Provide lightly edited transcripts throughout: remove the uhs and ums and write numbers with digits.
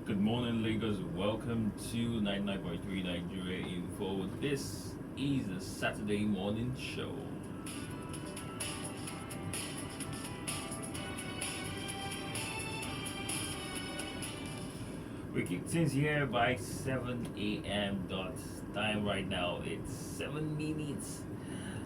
Good morning, Lagos. Welcome to 99.3 Nigeria Info. This is a Saturday morning show. We kick things here by 7 a.m. dot time right now. It's 7 minutes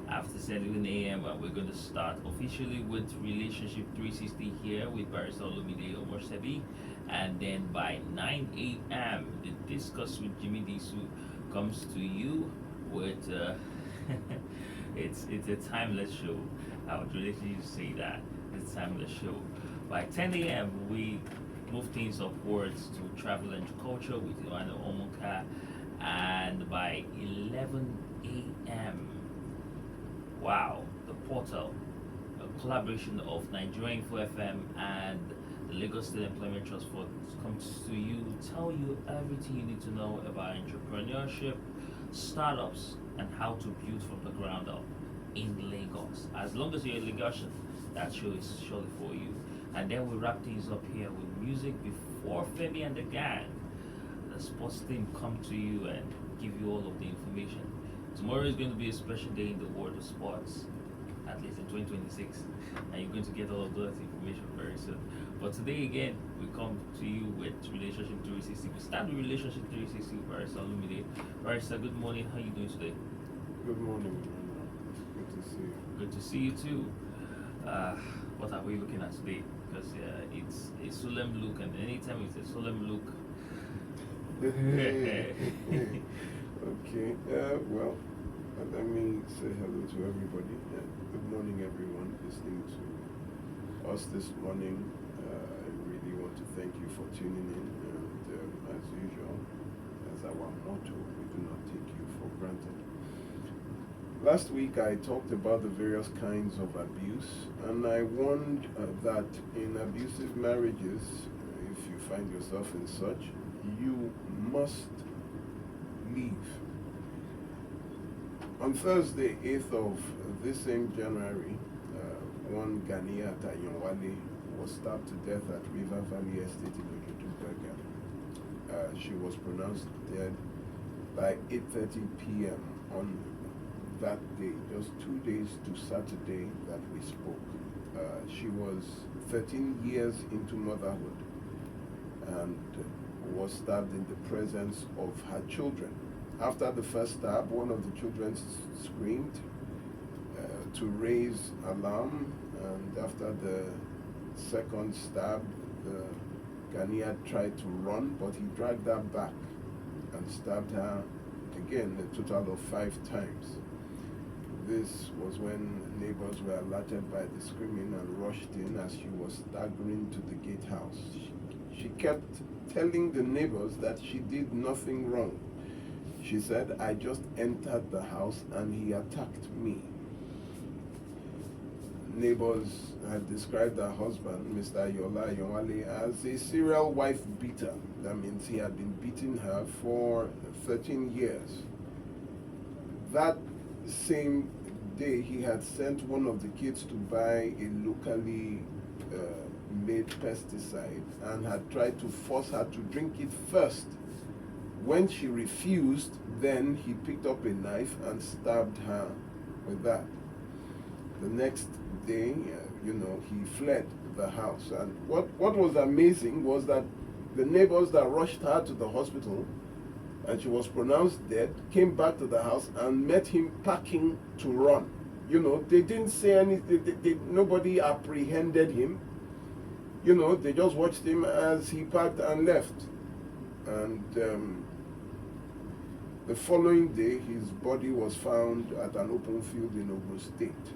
after 7 a.m. and we're going to start officially with Relationship 360 here with Barrister Olumide Omosebi. And then by 9 a.m., the Discuss with Jimmy Disu comes to you with it's a timeless show. I would really say that it's a timeless show. By 10 a.m., we move things upwards to travel and culture with Joanna Omoka, and by 11 a.m., wow, the portal, a collaboration of Nigerian Info FM and the Lagos State Employment Trust Fund comes to you, tell you everything you need to know about entrepreneurship, startups, and how to build from the ground up in Lagos. As long as you're a Lagosian, that show is surely for you. And then we wrap things up here with music before Femi and the gang, the sports team, come to you and give you all of the information. Tomorrow is going to be a special day in the world of sports, at least in 2026, and you're going to get all of that information very soon. But today again, we come to you with Relationship 360. We start with Relationship 360 with Barrister Olumide. Barrister, good morning. How are you doing today? Good morning. Good to see you. Good to see you too. What are we looking at today? Because it's a solemn look, and anytime it's a solemn look. Okay. Well, let me say hello to everybody. Good morning, everyone listening to us this morning. I really want to thank you for tuning in. And as usual, as our motto, we do not take you for granted. Last week I talked about the various kinds of abuse, and I warned that in abusive marriages, if you find yourself in such, you must leave. On Thursday, 8th of this same January, one Ganiyat Ayanwale was stabbed to death at River Valley Estate in Ojudu. She was pronounced dead by 8:30 p.m. on that day, just 2 days to Saturday that we spoke. She was 13 years into motherhood and was stabbed in the presence of her children. After the first stab, one of the children screamed to raise alarm, and after the second stab, the Ganiyat tried to run, but he dragged her back and stabbed her again, a total of 5 times. This was when neighbors were alerted by the screaming and rushed in as she was staggering to the gatehouse. She kept telling the neighbors that she did nothing wrong. She said, "I just entered the house and he attacked me." Neighbors had described her husband, Mr. Ayanwale, as a serial wife beater. That means he had been beating her for 13 years. That same day, he had sent one of the kids to buy a locally made pesticide and had tried to force her to drink it first. When she refused, then he picked up a knife and stabbed her with that. The next day, he fled the house. And what was amazing was that the neighbors that rushed her to the hospital and she was pronounced dead came back to the house and met him packing to run. They didn't say anything, nobody apprehended him. They just watched him as he packed and left. And the following day, his body was found at an open field in Ogun State.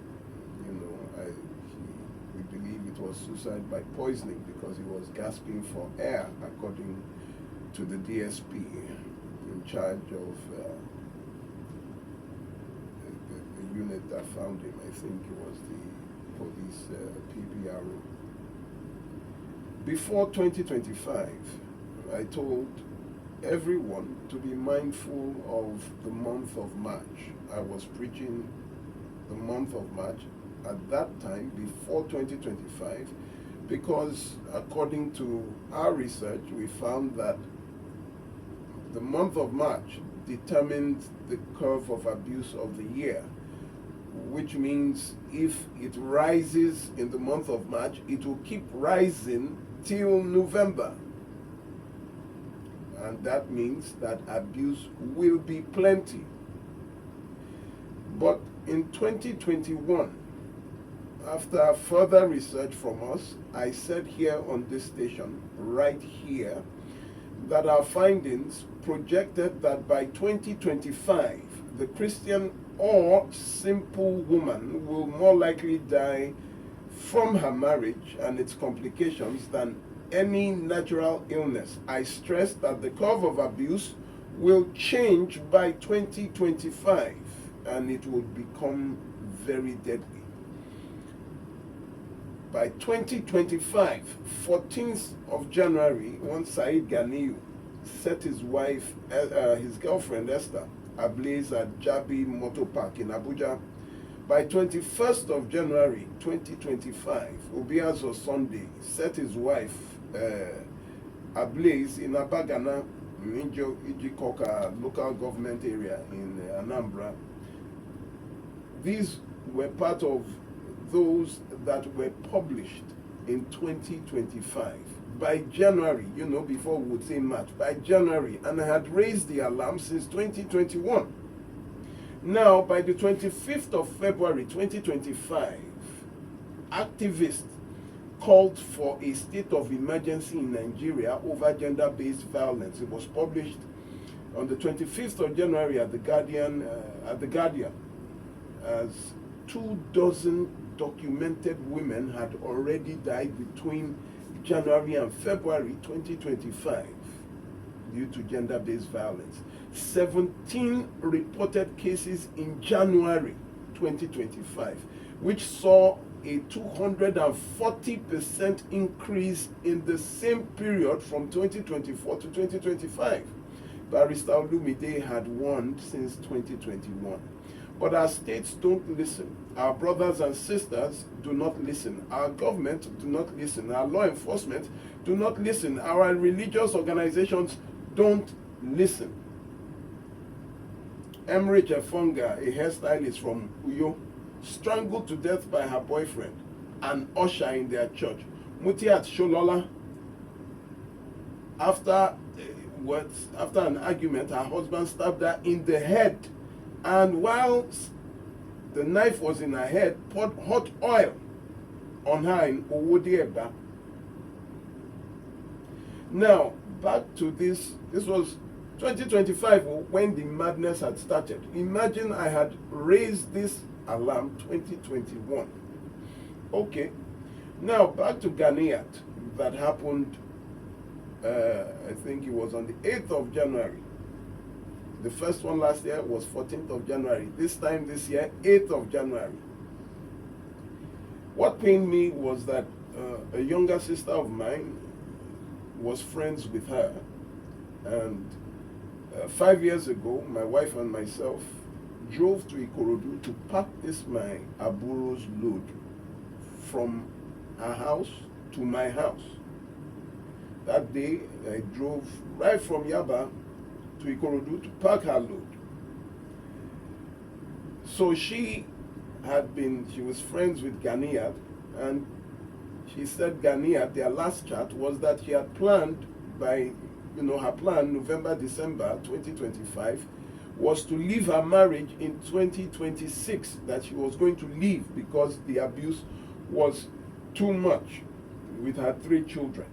We believe it was suicide by poisoning because he was gasping for air, according to the DSP in charge of the unit that found him. I think it was the police PPRO. Before 2025, I told everyone to be mindful of the month of March. I was preaching the month of March. At that time, before 2025, because according to our research, we found that the month of March determines the curve of abuse of the year, which means if it rises in the month of March, it will keep rising till November. And that means that abuse will be plenty. But in 2021, after further research from us, I said here on this station, right here, that our findings projected that by 2025, the Christian or simple woman will more likely die from her marriage and its complications than any natural illness. I stress that the curve of abuse will change by 2025 and it will become very deadly. By 2025, 14th of January, one Said Ganiyat set his wife, his girlfriend Esther, ablaze at Jabi Motor Park in Abuja. By 21st of January 2025, Obiazo Sunday set his wife ablaze in Abagana, Minjo Ijikoka local government area in Anambra. These were part of those that were published in 2025. By January, before we would say March, by January, and I had raised the alarm since 2021. Now, by the 25th of February 2025, activists called for a state of emergency in Nigeria over gender-based violence. It was published on the 25th of January at the Guardian, as 24 documented women had already died between January and February 2025 due to gender-based violence. 17 reported cases in January 2025, which saw a 240% increase in the same period from 2024 to 2025. Barrister Olumide had warned since 2021. But our states don't listen. Our brothers and sisters do not listen. Our government do not listen. Our law enforcement do not listen. Our religious organizations don't listen. Emre Chefonga, a hairstylist from Uyo, strangled to death by her boyfriend, an usher in their church. Mutiat Sholola, after an argument, her husband stabbed her in the head, and while the knife was in her head, poured hot oil on her in Owodieba. Now, back to this was 2025 when the madness had started. Imagine I had raised this alarm 2021. Okay, now back to Ganiyat. That happened, I think it was on the 8th of January. The first one last year was 14th of January. This time this year, 8th of January. What pained me was that a younger sister of mine was friends with her, and 5 years ago, my wife and myself drove to Ikorodu to pack this my Aburo's load from her house to my house. That day, I drove right from Yaba to Ikorodu to pack her load. So she was friends with Ganiyat, and she said Ganiyat, their last chat was that she had planned by, her plan, November, December 2025, was to leave her marriage in 2026, that she was going to leave because the abuse was too much with her 3 children.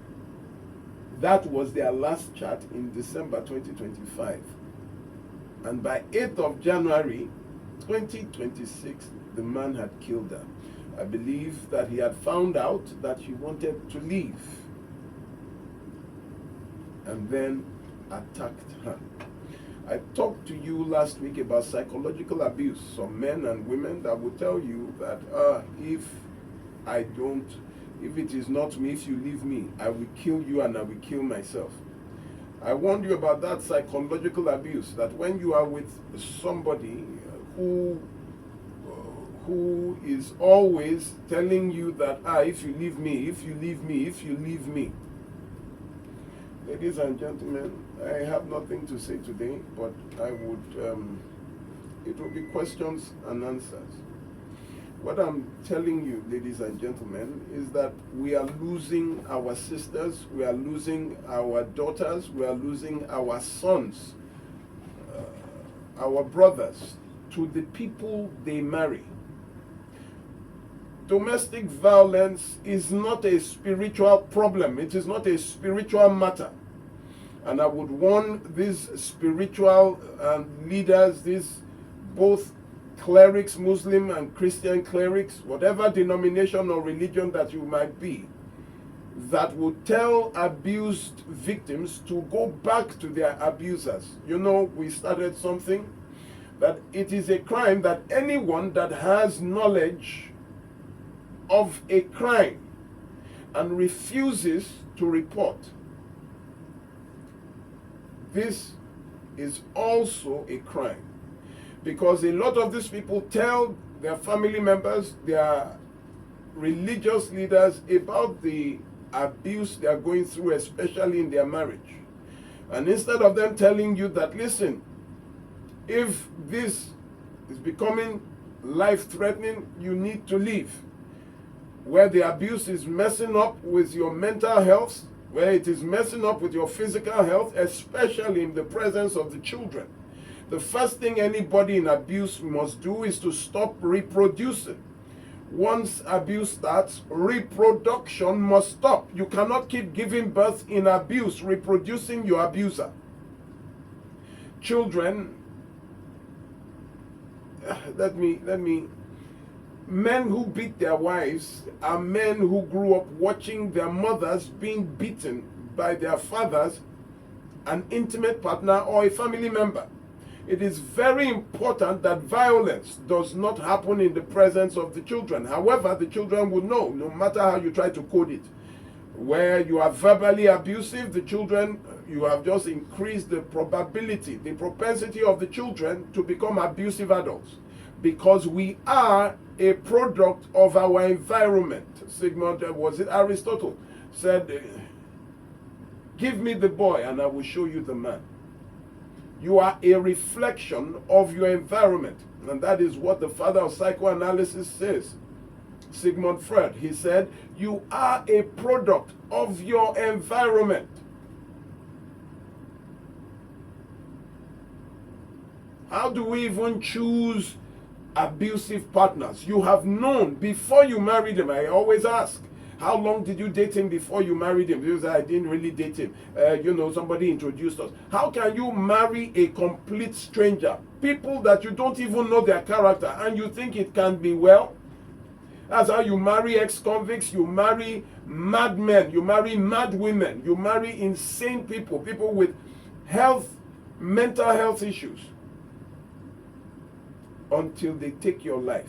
That was their last chat in December 2025. And by 8th of January 2026, the man had killed her. I believe that he had found out that she wanted to leave and then attacked her. I talked to you last week about psychological abuse. Some men and women that will tell you that if it is not me, if you leave me, I will kill you and I will kill myself. I warned you about that psychological abuse, that when you are with somebody who who is always telling you that, if you leave me, if you leave me, if you leave me. Ladies and gentlemen, I have nothing to say today, but I would, it will be questions and answers. What I'm telling you, ladies and gentlemen, is that we are losing our sisters, we are losing our daughters, we are losing our sons, our brothers, to the people they marry. Domestic violence is not a spiritual problem. It is not a spiritual matter. And I would warn these spiritual leaders, these both clerics, Muslim and Christian clerics, whatever denomination or religion that you might be, that would tell abused victims to go back to their abusers. You know, we started something that it is a crime that anyone that has knowledge of a crime and refuses to report, this is also a crime. Because a lot of these people tell their family members, their religious leaders, about the abuse they are going through, especially in their marriage. And instead of them telling you that, listen, if this is becoming life-threatening, you need to leave. Where the abuse is messing up with your mental health, where it is messing up with your physical health, especially in the presence of the children. The first thing anybody in abuse must do is to stop reproducing. Once abuse starts, reproduction must stop. You cannot keep giving birth in abuse, reproducing your abuser. Children, men who beat their wives are men who grew up watching their mothers being beaten by their fathers, an intimate partner, or a family member. It is very important that violence does not happen in the presence of the children. However, the children will know, no matter how you try to code it. Where you are verbally abusive, the children, you have just increased the probability, the propensity of the children to become abusive adults. Because we are a product of our environment. Was it Aristotle? Said, give me the boy and I will show you the man. You are a reflection of your environment. And that is what the father of psychoanalysis says. Sigmund Freud, he said, you are a product of your environment. How do we even choose abusive partners? You have known before you married them. I always ask, how long did you date him before you married him? Because I didn't really date him. Somebody introduced us. How can you marry a complete stranger? People that you don't even know their character, and you think it can be well? That's how you marry ex-convicts, you marry madmen, you marry mad women, you marry insane people, people with mental health issues, until they take your life.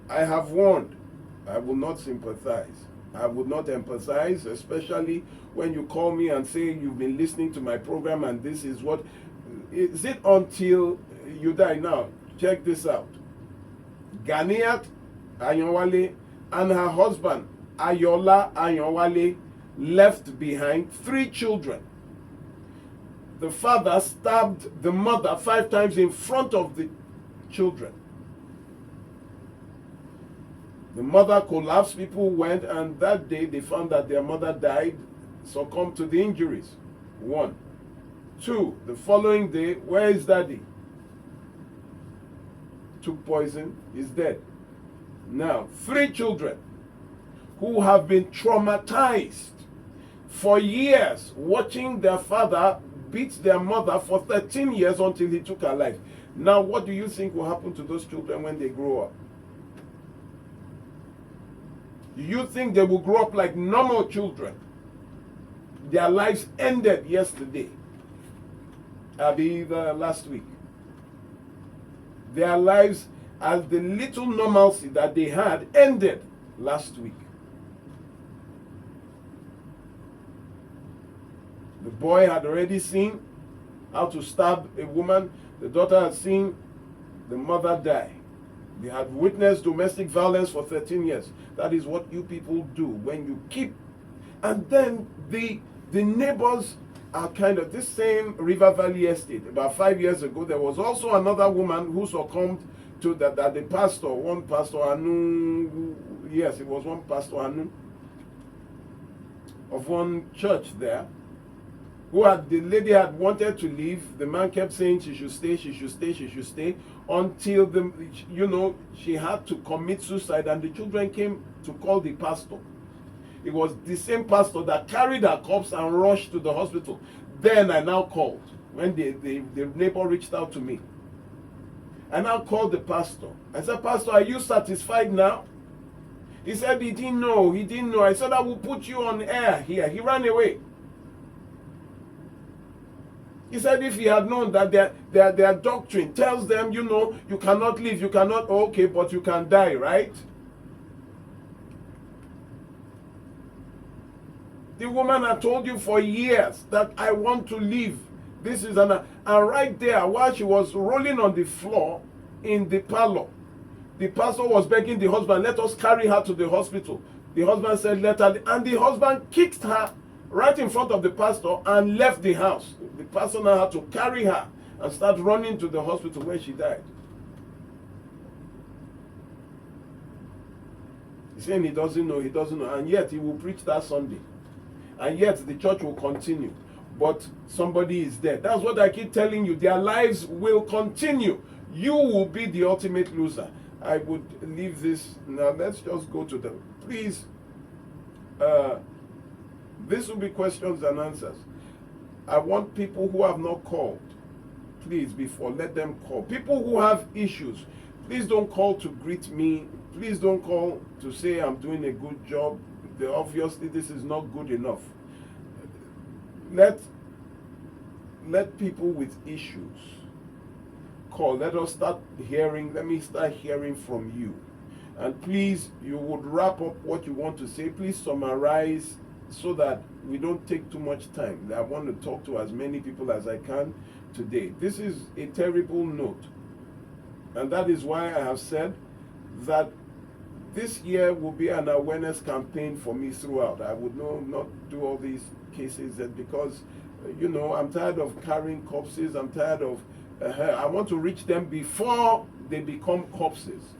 I have warned, I will not sympathize. I would not empathize, especially when you call me and say you've been listening to my program and this is what. Is it until you die? Now, check this out. Ganiyat Ayanwale and her husband, Ayanwale, left behind 3 children. The father stabbed the mother 5 times in front of the children. The mother collapsed, people went, and that day they found that their mother died, succumbed to the injuries. 1. 2, the following day, where is daddy? Took poison, is dead. Now, 3 children who have been traumatized for years, watching their father beat their mother for 13 years until he took her life. Now, what do you think will happen to those children when they grow up? Do you think they will grow up like normal children? Their lives ended yesterday. Last week. Their lives, as the little normalcy that they had, ended last week. The boy had already seen how to stab a woman. The daughter had seen the mother die. They had witnessed domestic violence for 13 years. That is what you people do when you keep. And then the neighbors are kind of this same River Valley estate. About 5 years ago, there was also another woman who succumbed to that the pastor, one pastor Anu, yes, it was one pastor Anu of one church there, the lady had wanted to leave. The man kept saying she should stay, she should stay, she should stay, until she had to commit suicide, and the children came to call the pastor. It was the same pastor that carried her corpse and rushed to the hospital. Then I now called, when the neighbor reached out to me. I now called the pastor. I said, Pastor, are you satisfied now? He said he didn't know. I said, I will put you on air here. He ran away. He said if he had known that their doctrine tells them, you cannot live, you cannot, okay, but you can die, right? The woman had told you for years that I want to live. This is and right there, while she was rolling on the floor in the parlor, the pastor was begging the husband, let us carry her to the hospital. The husband said, let her, and the husband kicked her right in front of the pastor and left the house. The pastor now had to carry her and start running to the hospital where she died. He's saying he doesn't know, and yet he will preach that Sunday. And yet the church will continue. But somebody is dead. That's what I keep telling you. Their lives will continue. You will be the ultimate loser. I would leave this. Now let's just go to them. Please, this will be questions and answers. I want people who have not called, please, before, let them call. People who have issues, please don't call to greet me. Please don't call to say I'm doing a good job. Obviously, this is not good enough. Let people with issues call. Let me start hearing from you. And please, you would wrap up what you want to say. Please summarize so that we don't take too much time. I want to talk to as many people as I can today. This is a terrible note. And that is why I have said that this year will be an awareness campaign for me throughout. I would not do all these cases because, I'm tired of carrying corpses. I'm tired of, I want to reach them before they become corpses.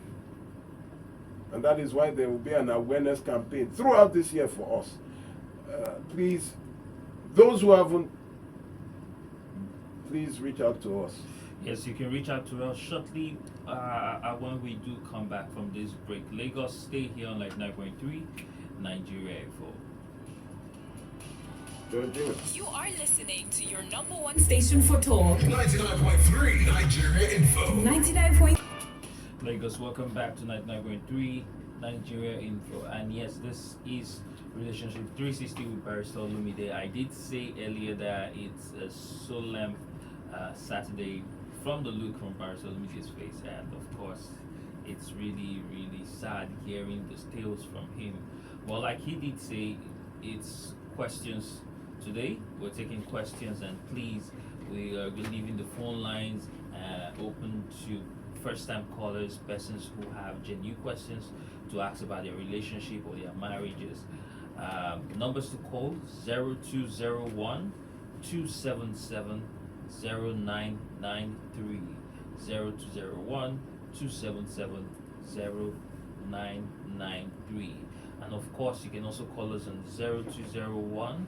And that is why there will be an awareness campaign throughout this year for us. Please, those who haven't, please reach out to us. Yes, you can reach out to us shortly when we do come back from this break. Lagos, stay here on 9.3 Nigeria Info. You are listening to your number one station for talk. 99.3 Nigeria Info. 99. Lagos, welcome back to 99.3 Nigeria Info. And yes, this is Relationship 360 with Barrister Olumide. I did say earlier that it's a solemn Saturday from the look from Barrister Olumide's face, and of course it's really, really sad hearing the tales from him. Well, like he did say, it's questions today. We're taking questions, and please, we are leaving the phone lines open to first-time callers, persons who have genuine questions to ask about their relationship or their marriages. Numbers to call 0201 277 0993 0201 277 0993, and of course you can also call us on 0201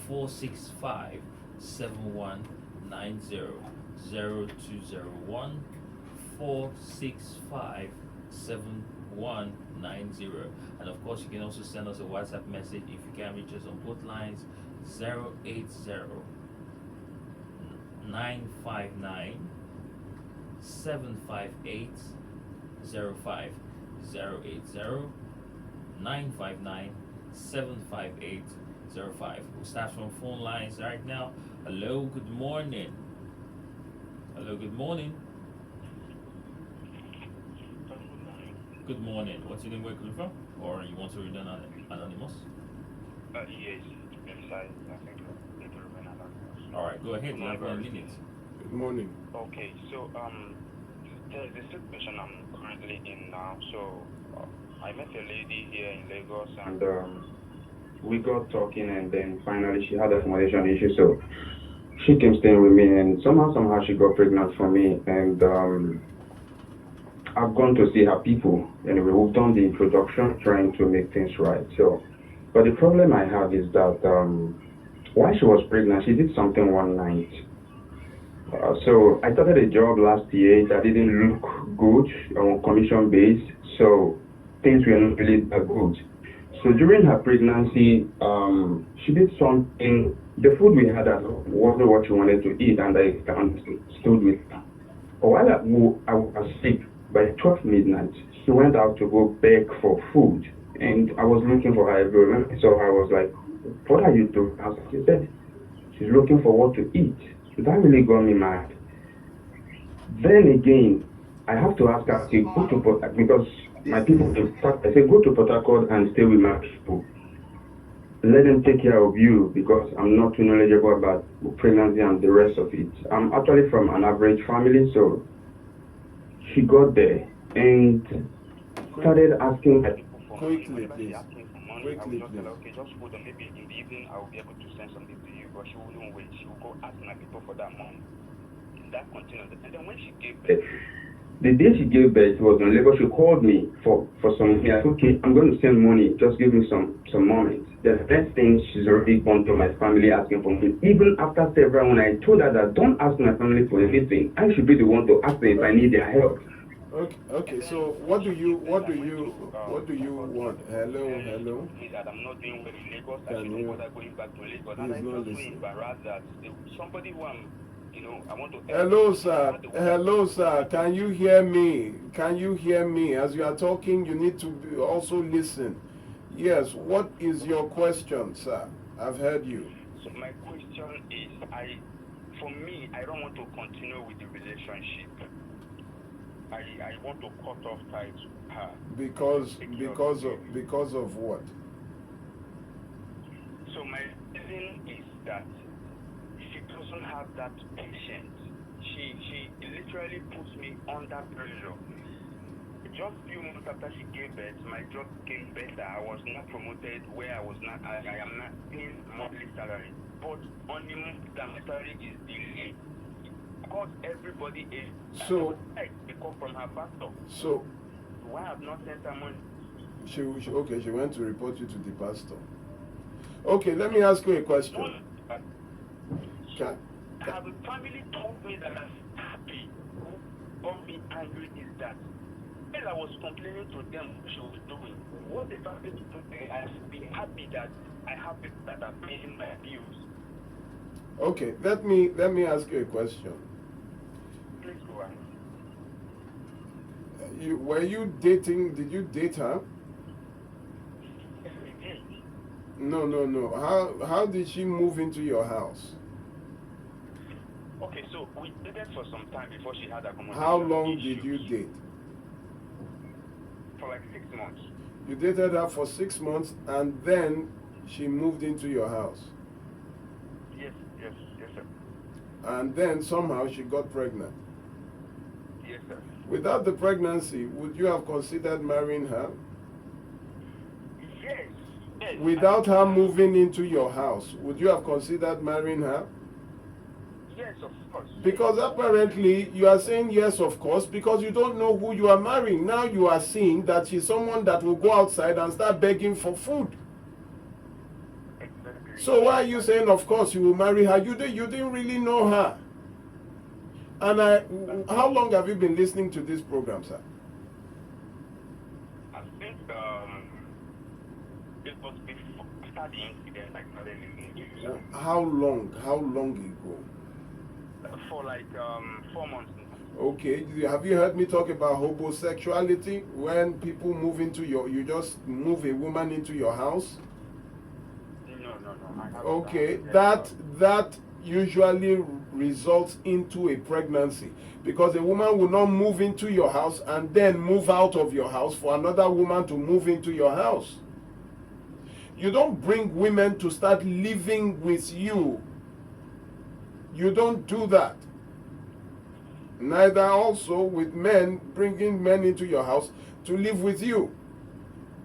465 7190 0201 465 7190, and of course you can also send us a WhatsApp message if you can reach us on both lines 080 959 758 05 080 959 758 05. We'll start from phone lines right now. Hello, good morning. Hello, good morning. Good morning. What's your name, where you coming from? Or you want to remain anonymous? Yes, inside, I think it will remain anonymous. All right, go ahead. You have 1 minute. Good morning. Okay, so there's the situation I'm currently in now. So I met a lady here in Lagos, and we got talking, and then finally she had a accommodation issue, so she came staying with me, and somehow she got pregnant from me, and I've gone to see her people. Anyway, we've done the introduction, trying to make things right. So, but the problem I have is that while she was pregnant, she did something one night. So I started a job last year that didn't look good on commission base, so things were not really that good. So during her pregnancy, she did something. The food we had at home wasn't what she wanted to eat, and I stood with her. While I was sick, by 12 midnight, she went out to go beg for food, and I was looking for her everywhere. So I was like, "What are you doing?" She said, "She's looking for what to eat." That really got me mad. Then again, I have to ask her to go to Port, because my people, in fact, I said, go to Port Harcourt and stay with my people. Let them take care of you, because I'm not too knowledgeable about pregnancy and the rest of it. I'm actually from an average family, so she got there and started asking her Quickly, please. Quickly, please. Okay, just hold on. Maybe in the evening I will be able to send something to you, but she wouldn't wait. She will go ask my people for that money. That continued. And then when she gave birth, the day she gave birth was on Lagos. She called me for some money. I said, okay, I'm going to send money. Just give me some moments. The next thing, she's already gone to my family asking for money. Even after several, when I told her that don't ask my family for anything, I should be the one to ask them if I need their help. Okay. So what do you want? Hello. That I'm not doing well in Lagos. I Can shouldn't you? bother going back to Lagos. And I He's not felt so listening. embarrassed that somebody who I want to. Hello, sir. Can you hear me? As you are talking, you need to also listen. Yes. What is your question, sir? I've heard you. So my question is, for me, I don't want to continue with the relationship. I want to cut off ties with her. Because of what? So my reason is that she doesn't have that patience. She literally puts me under pressure. Just a few months after she gave birth, my job became better. I was not promoted where I was not. I am not paying monthly salary. But on the month that my salary is delayed, because everybody is. So I call from her pastor. So why have not sent her money? She went to report you to the pastor. Okay, let me ask you a question. Her family told me that I'm happy. What got me angry is that when I was complaining to them what she was doing, what the family told me, I should be happy that I have people that are paying my bills. Okay, let me ask you a question. Please go on. Were you dating? Did you date her? Yes, we did. No. How did she move into your house? Okay, so we dated for some time before she had accommodation. How long did you date? For like 6 months. You dated her for 6 months, and then she moved into your house. Yes, sir. And then somehow she got pregnant. Yes, sir. Without the pregnancy, would you have considered marrying her? Yes. Without her moving into your house, would you have considered marrying her? Yes, of course. Because apparently you are saying yes, of course, because you don't know who you are marrying. Now you are seeing that she's someone that will go outside and start begging for food. Exactly. So why are you saying, of course, you will marry her? You didn't really know her. And how long have you been listening to this program, sir? I think it was before after the incident I started listening to you. How long ago? For like 4 months now. Okay, have you heard me talk about homosexuality? When people move into you just move a woman into your house? No. I haven't. Okay, that usually results into a pregnancy, because a woman will not move into your house and then move out of your house for another woman to move into your house. You don't bring women to start living with you You don't do that. Neither also with men, bringing men into your house to live with you.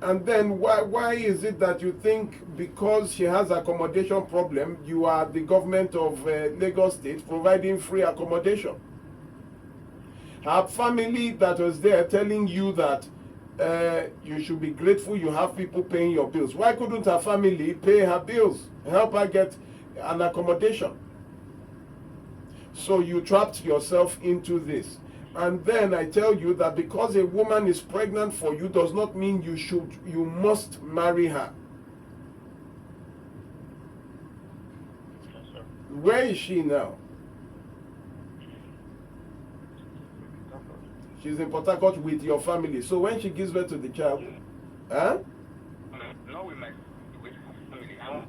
And then why is it that you think because she has accommodation problem, you are the government of Lagos State providing free accommodation? Her family that was there telling you that you should be grateful you have people paying your bills. Why couldn't her family pay her bills, help her get an accommodation? So you trapped yourself into this. And then I tell you that because a woman is pregnant for you does not mean you must marry her. Where is she now? She's in Port Harcourt with your family. So when she gives birth to the child, huh? No, with family.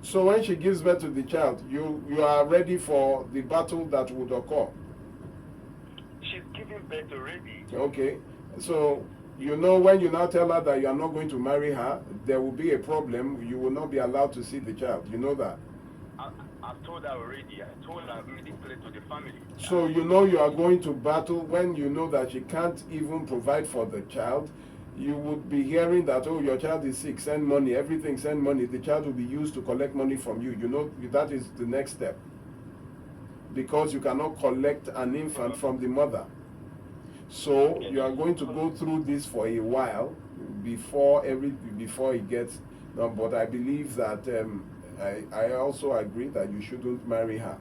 So when she gives birth to the child, you are ready for the battle that would occur. She's giving birth already. Okay. So you know when you now tell her that you are not going to marry her, there will be a problem. You will not be allowed to see the child. You know that. I've told her already. I told her I've made it clear to the family. So you know you are going to battle when you know that she can't even provide for the child. You would be hearing that, oh, your child is sick, send money, everything, send money. The child will be used to collect money from you. You know that is the next step. Because you cannot collect an infant from the mother. So you are going to go through this for a while before it gets done. But I believe that I also agree that you shouldn't marry her.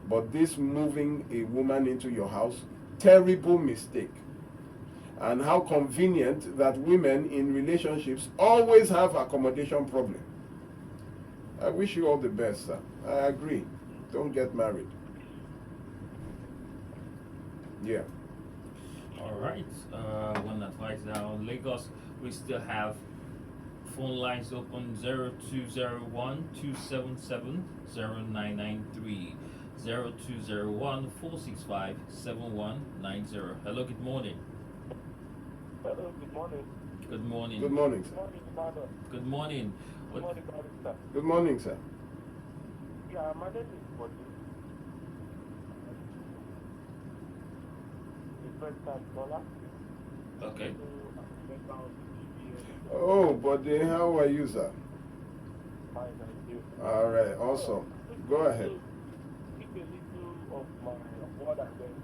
But this moving a woman into your house, terrible mistake. And how convenient that women in relationships always have accommodation problem. I wish you all the best, sir. I agree. Don't get married. Yeah. All right. One advice now on Lagos, we still have phone lines open 0201 277 0993. 0201 465 7190. Hello, good morning. Hello, good morning. Good morning. Good morning, sir. Good morning, Father. Good morning. Good morning, Barrister. Good morning, sir. Yeah, my name is Bodi. The first time caller. Okay. Oh, Bode, how are you, sir? Fine, thank you. All right, awesome. Go ahead. Speak a little of what I went.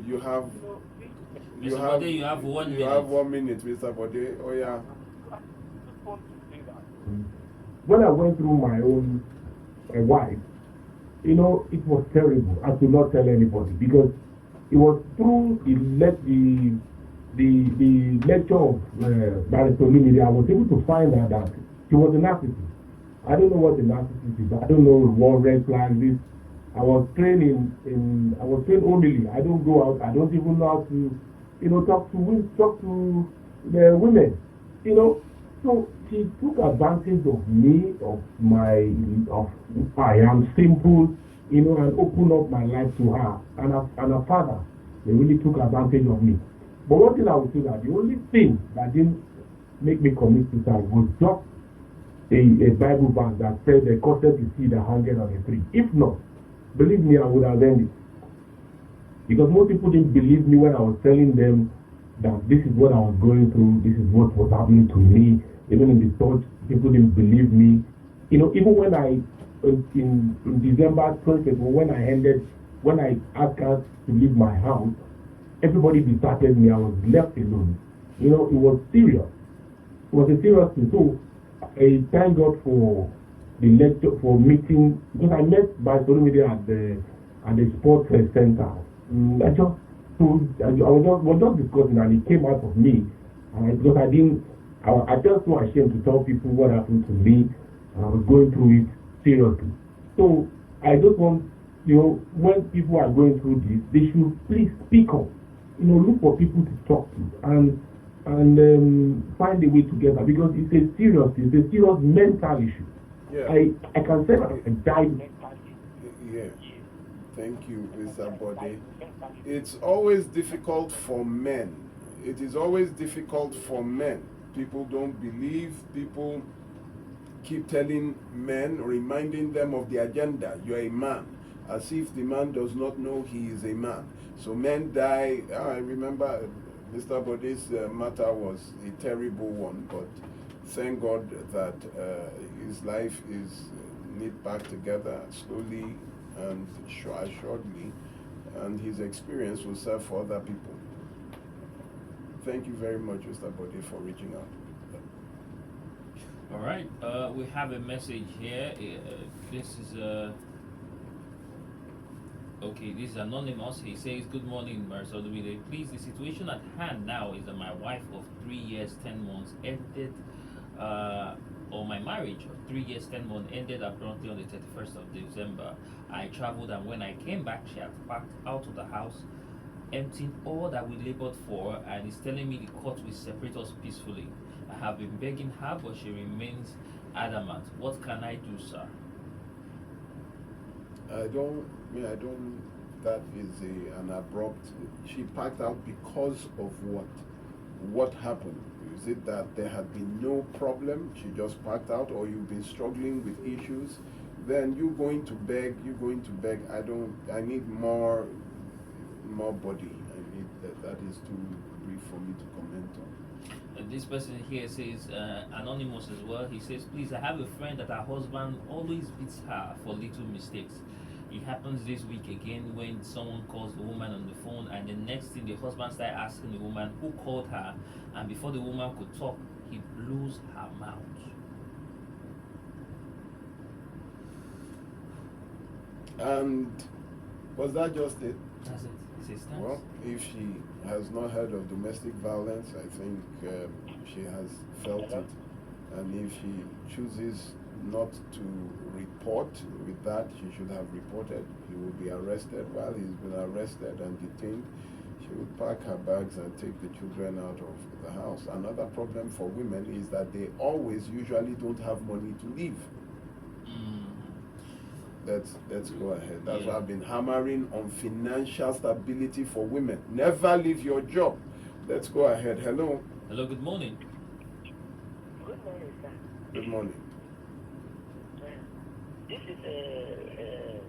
You have, Mr. Bode, you have 1 minute. You have 1 minute, Mr. Bode. Oh, yeah. I just want to say that. When I went through my own wife, you know, it was terrible. I could not tell anybody because it was through the lecture of Barrister Limidi, I was able to find out that she was a narcissist. I don't know what the narcissist is. I don't know what red flag is. I was trained I was trained only. I don't go out. I don't even know how to, you know, talk to the women, you know. So she took advantage of me, I am simple, you know, and opened up my life to her and her father. They really took advantage of me. But one thing I would say that the only thing that didn't make me commit suicide was just a Bible verse that said the cursed is he that hangeth on a tree. If not, believe me, I would have ended. Because most people didn't believe me when I was telling them that this is what I was going through, this is what was happening to me. Even in the church, people didn't believe me. You know, even when in December 2021, when I asked her to leave my house, everybody deserted me. I was left alone. You know, it was serious. It was a serious thing. So I thank God for the lecture, for meeting, because I met by social media at the sports center. I was just discussing, and it came out of me. Because I felt so ashamed to tell people what happened to me, and I was going through it seriously. So I just want, you know, when people are going through this, they should please speak up. You know, look for people to talk to and find a way together, because it's a serious mental issue. Yeah. I can say that I died. Yeah. Thank you, Mr. Bode. It's always difficult for men. It is always difficult for men. People don't believe. People keep telling men, reminding them of the agenda. You're a man. as if the man does not know he is a man. So men die. I remember Mr. Bode's matter was a terrible one, but thank God that his life is knit back together slowly and assuredly, and his experience will serve for other people. Thank you very much, Mr. Bode, for reaching out. All right, we have a message here. This is okay. This is anonymous. He says, "Good morning, Marisol. Please, the situation at hand now is that my wife of 3 years 10 months ended, or my marriage of 3 years 10 months ended abruptly on the 31st of December. I traveled, and when I came back, she had packed out of the house, emptying all that we labored for, and is telling me the court will separate us peacefully. I have been begging her, but she remains adamant. What can I do, sir?" That is an abrupt. She packed out because of what? What happened? Is it that there had been no problem, she just packed out, or you've been struggling with issues? Then you're going to beg. I need more body. I need that is too brief for me to comment on. This person here says, anonymous as well. He says, "Please, I have a friend that her husband always beats her for little mistakes. It happens this week again when someone calls the woman on the phone, and the next thing the husband started asking the woman who called her, and before the woman could talk, he blows her mouth." And was that just it? That's it. It says thanks. Well, if she has not heard of domestic violence, I think she has felt it. And if she chooses not to report with that, she should have reported. He will be arrested. While he's been arrested and detained, she would pack her bags and take the children out of the house. Another problem for women is that they usually don't have money to leave. Let's go ahead. That's why I've been hammering on financial stability for women. Never leave your job. Let's go ahead. Hello. Hello, good morning. Good morning, sir. Good morning. This is a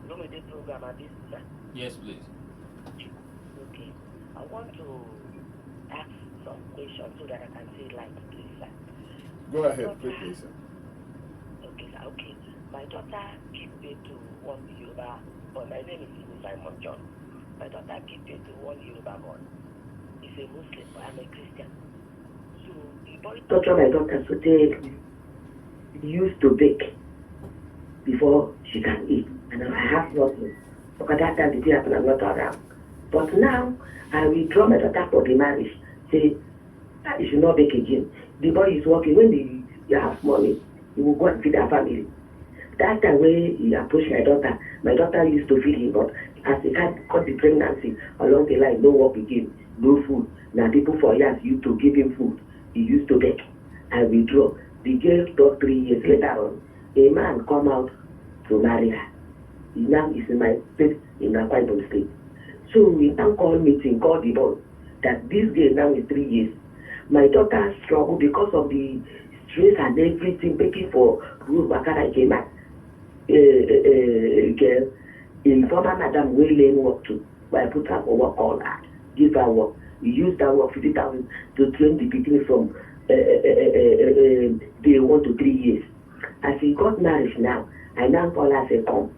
Lomede program at this, sir. Yes, please. Okay. I want to ask some questions so that I can say like please, sir. Go ahead, quickly, sir. Okay, sir. Okay. My daughter gave birth to one Yoruba boy. My name is Simon John. My daughter gave birth to one Yoruba boy. He's a Muslim, but I'm a Christian. So the boy tortured my daughter so they used to bake before she can eat. And I have nothing. So at that time the day happened, I'm not around. But now I withdraw my daughter for the marriage. Say that you should not bake again. The boy is working. When he has money, he will go and feed her family. That time when he approached my daughter used to feed him, but as he got the pregnancy, along the line, no work again, no food. Now people for years used to give him food. He used to beg. I withdraw. The girl got 3 years later on. A man come out to marry her. He now is in my state, in Akwa Ibom state. So we now call meeting, call the boy, that this girl now is 3 years. My daughter struggled because of the stress and everything, begging for good Wakara came out. Girl, in former madam will learn work too. But I put her for work all that. Give her work. We use that work 50,000 to train the beginning from day 1 to 3 years. As he got married now, I now call her and say, come.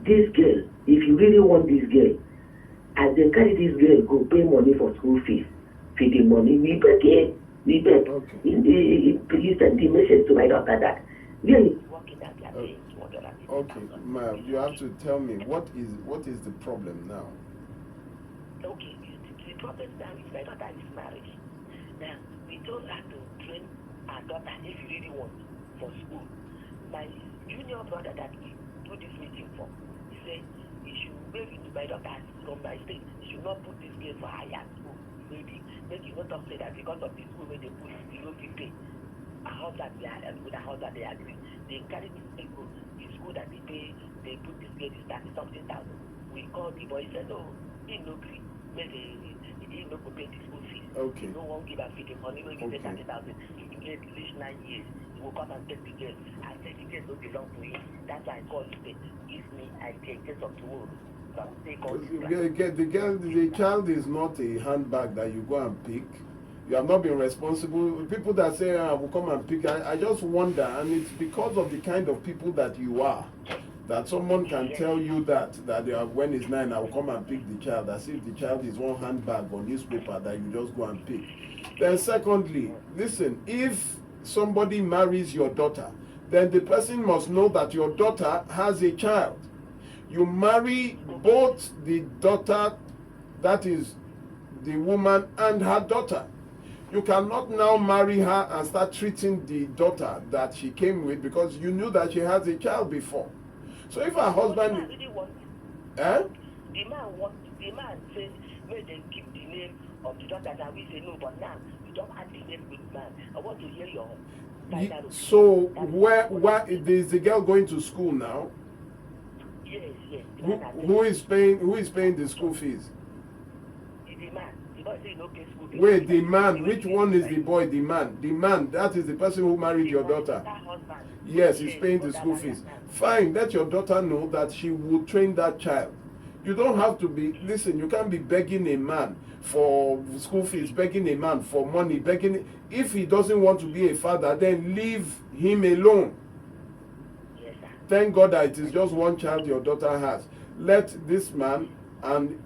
This girl, if you really want this girl, as they carry this girl, go pay money for school fees. Feeding money, we beg it. We beg. Okay. He sent the message to my daughter that really working that Okay, ma'am, you have to tell me what is the problem now? Okay, the problem now is my daughter is married. Now, we told her to train our daughter if you really want for school. My junior brother that we do this meeting for, he said he should maybe my daughter from my state, he should not put this girl for higher school. Maybe you not talk say that because of the school where they put below 50. A house that they are with a house that they agree. They carry this people, the school that they pay, they put this girl is 30-something thousand. We called the boy, he said, no, he no agree. He no go pay the school fees. Okay. No one give a feeding money, no give 30,000. He get at least 9 years. will come and take the girl. I said the girl don't belong to him. That's why I called you. Give me idea in case of tomorrow. The child is not a handbag that you go and pick. You have not been responsible. People that say, I will come and pick, I just wonder, and it's because of the kind of people that you are, that someone can tell you that when it's 9, I will come and pick the child, as if the child is one handbag or newspaper that you just go and pick. Then secondly, listen, if somebody marries your daughter, then the person must know that your daughter has a child. You marry both the daughter, that is the woman, and her daughter. You cannot now marry her and start treating the daughter that she came with because you knew that she has a child before. So if her husband... The man said, may they keep the name of the daughter, that we say no, but now you don't have the name with man. I want to hear your... So where is the girl going to school now? Yes. Who is paying the school fees? The man. The boy say no pay school fees. Wait, the man. Which one is the boy? The man. The man. That is the person who married your daughter. Yes, he's paying the school fees. Fine. Let your daughter know that she will train that child. You don't have to be. Listen, you can't be begging a man for school fees, begging a man for money, begging. If he doesn't want to be a father, then leave him alone. Thank God that it is just one child your daughter has. Let this man and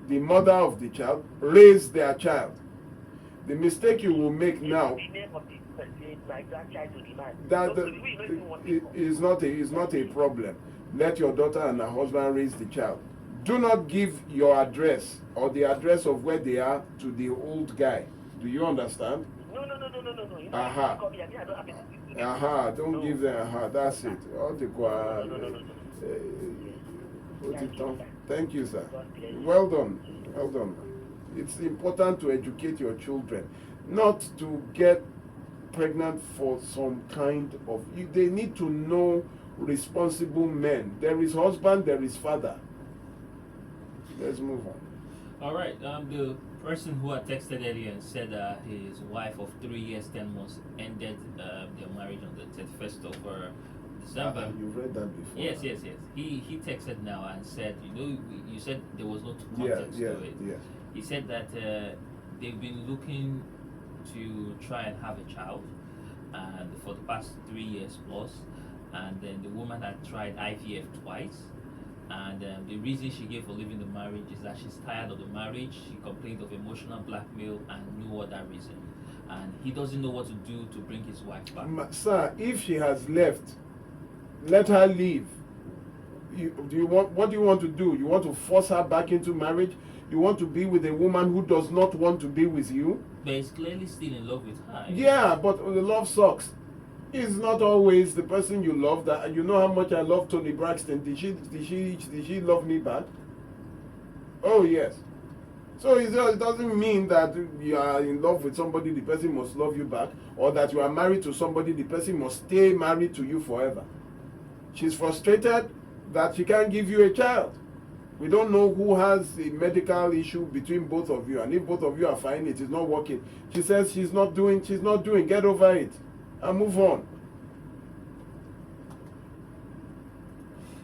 the mother of the child raise their child. The mistake you will make now is not a problem. Let your daughter and her husband raise the child. Do not give your address or the address of where they are to the old guy. Do you understand? No. Don't give them. That's it. Thank you, sir. Well done. It's important to educate your children, not to get pregnant for some kind of. They need to know responsible men. There is husband, there is father. Let's move on. All right. The person who had texted earlier and said his wife of 3 years, 10 months ended their marriage on the 31st of December. You've read that before. Yes. He texted now and said, you said there was no context to it. Yes. He said that they've been looking to try and have a child, and for the past 3 years plus, and then the woman had tried IVF twice. And the reason she gave for leaving the marriage is that she's tired of the marriage. She complained of emotional blackmail and no other reason. And he doesn't know what to do to bring his wife back. Sir, if she has left, let her leave. What do you want to do? You want to force her back into marriage? You want to be with a woman who does not want to be with you? But he's clearly still in love with her. Yeah, but the love sucks. It's not always the person you love. That you know how much I love Toni Braxton. Did she love me back? Oh yes. So it doesn't mean that you are in love with somebody, the person must love you back, or that you are married to somebody, the person must stay married to you forever. She's frustrated that she can't give you a child. We don't know who has a medical issue between both of you, and if both of you are fine, it is not working. She says she's not doing. Get over it and move on.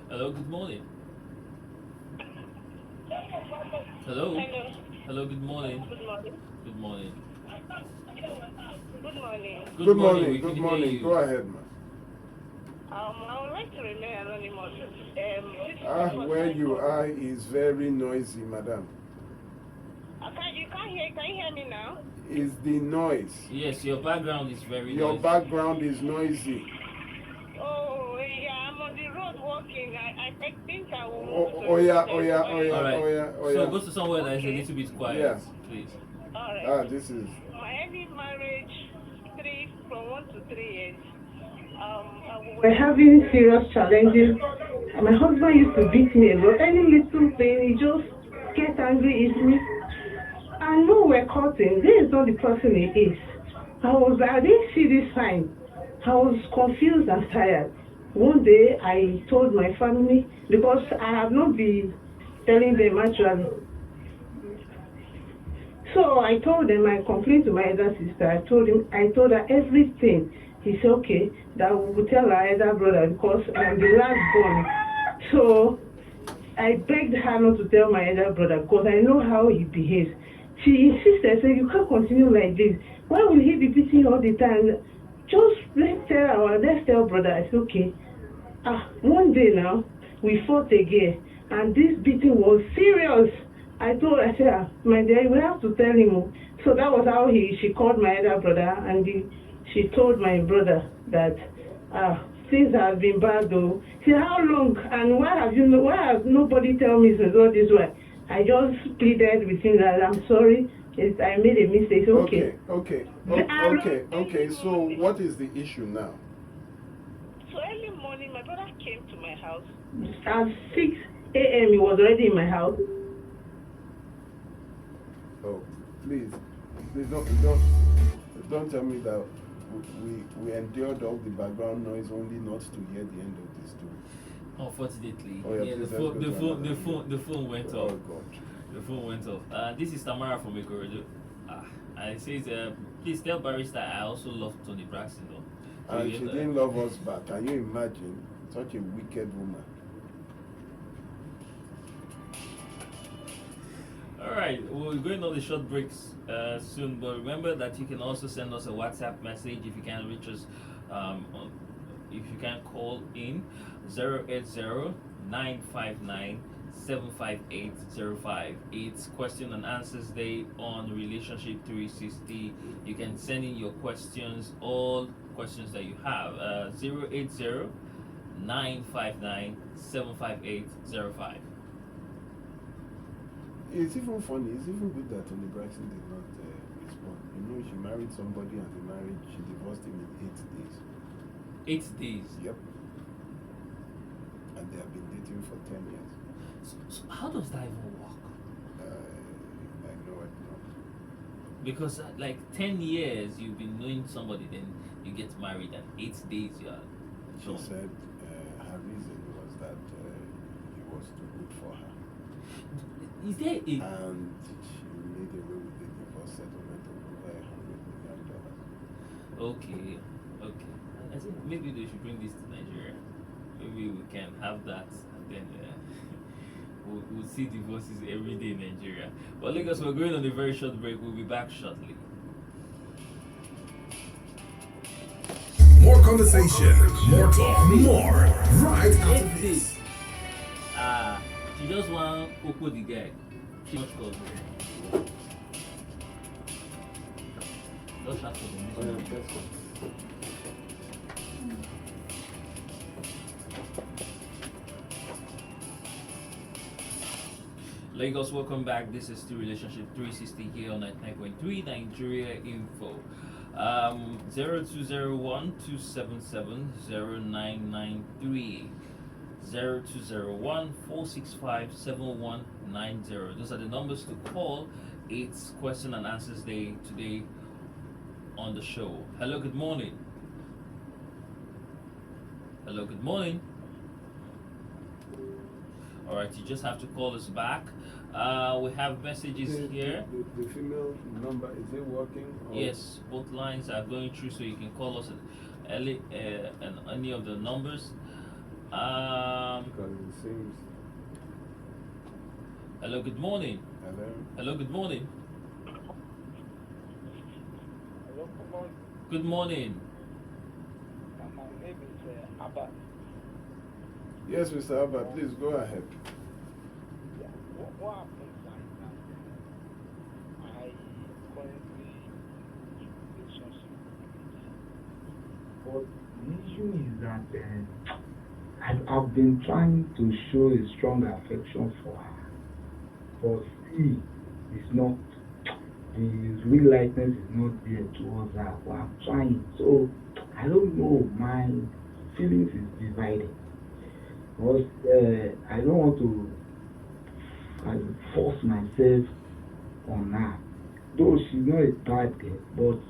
Hello, good morning. Hello. Hello, good morning. Good morning. Good morning. Good morning. Good morning. Good morning. Go ahead, man. I would like to remain anonymous. Where you are is very noisy, madam. You can't hear. Can you hear me now? Is the noise. Yes, your background is very Your noisy. background is noisy. Oh, yeah, I'm on the road walking. I think I will move Oh, yeah. So go to somewhere that is a little bit quiet, Yeah. please. All right. This is. My early marriage, from 1 to 3 years. We're having serious challenges. My husband used to beat me about any little thing. He just gets angry easily. I know we're cutting. This is not the person he is. I didn't see this sign. I was confused and tired. One day I told my family, because I have not been telling them actually. So I told them, I complained to my elder sister. I told her everything. he said, okay, that we will tell our elder brother because I'm the last born. So I begged her not to tell my elder brother because I know how he behaves. She insisted, said, you can't continue like this. Why will he be beating you all the time? Just let's tell brother. I said, okay. One day now, we fought again, and this beating was serious. I said, my dear, we have to tell him. So that was how she called my elder brother, and she told my brother that things have been bad though. She said, how long? And why have nobody tell me since all this while? I just pleaded with him that I'm sorry. I made a mistake. Okay. Okay. So what is the issue now? So early morning, my brother came to my house. At 6 a.m., he was already in my house. Oh, please don't tell me that we endured all the background noise only not to hear the end of this story. Unfortunately, the phone went off. Oh God. The phone went off. This is Tamara from Ikorodu. And it says, please tell Barrister I also love Tony Braxton though. So and she didn't love us back. Can you imagine? Such a wicked woman. Alright, we're going on the short breaks soon, but remember that you can also send us a WhatsApp message if you can reach us if you can call in 080-959-75805. It's question and answers day on Relationship 360. You can send in your questions, all questions that you have. 080-959-75805. It's even funny. It's even good that Tony Braxton did not respond. You know, she married somebody and she divorced him in 8 days. 8 days? Yep. And they have been dating for 10 years. So how does that even work? I know it not. Because like 10 years you've been knowing somebody, then you get married, and 8 days you are. She said her reason was that he was too good for her. Is there a... And she made away with the divorce settlement of over $100 million. Okay. I think maybe they should bring this to Nigeria. Maybe we can have that, and then we'll see divorces every day in Nigeria. But Lagos, we're going on a very short break. We'll be back shortly. More conversation, more talk, more right after this. She just want Coco the guy. Too much cause. Just shout for the next one. Lagos, welcome back. This is the Relationship 360 here on 99.3 Nigeria Info. 0201-277-0993. 0201-465-7190. Those are the numbers to call. It's question and answers day today on the show. Hello, good morning. Hello, good morning. Alright, you just have to call us back. We have messages here. The female number, is it working? Yes, both lines are going through, so you can call us at any of the numbers. Because it seems. Hello, good morning. Hello. Hello, good morning. Hello, good morning. Good morning. My name is Abba. Yes, Mr. Abba, please go ahead. Yeah. What happens like that? I currently in a relationship. But the issue is that I've been trying to show a strong affection for her. But see, it's not, the real likeness is not there towards her. But I'm trying. So, I don't know, my feelings is divided. Because I don't want to force myself on her. Though she's not a bad girl, but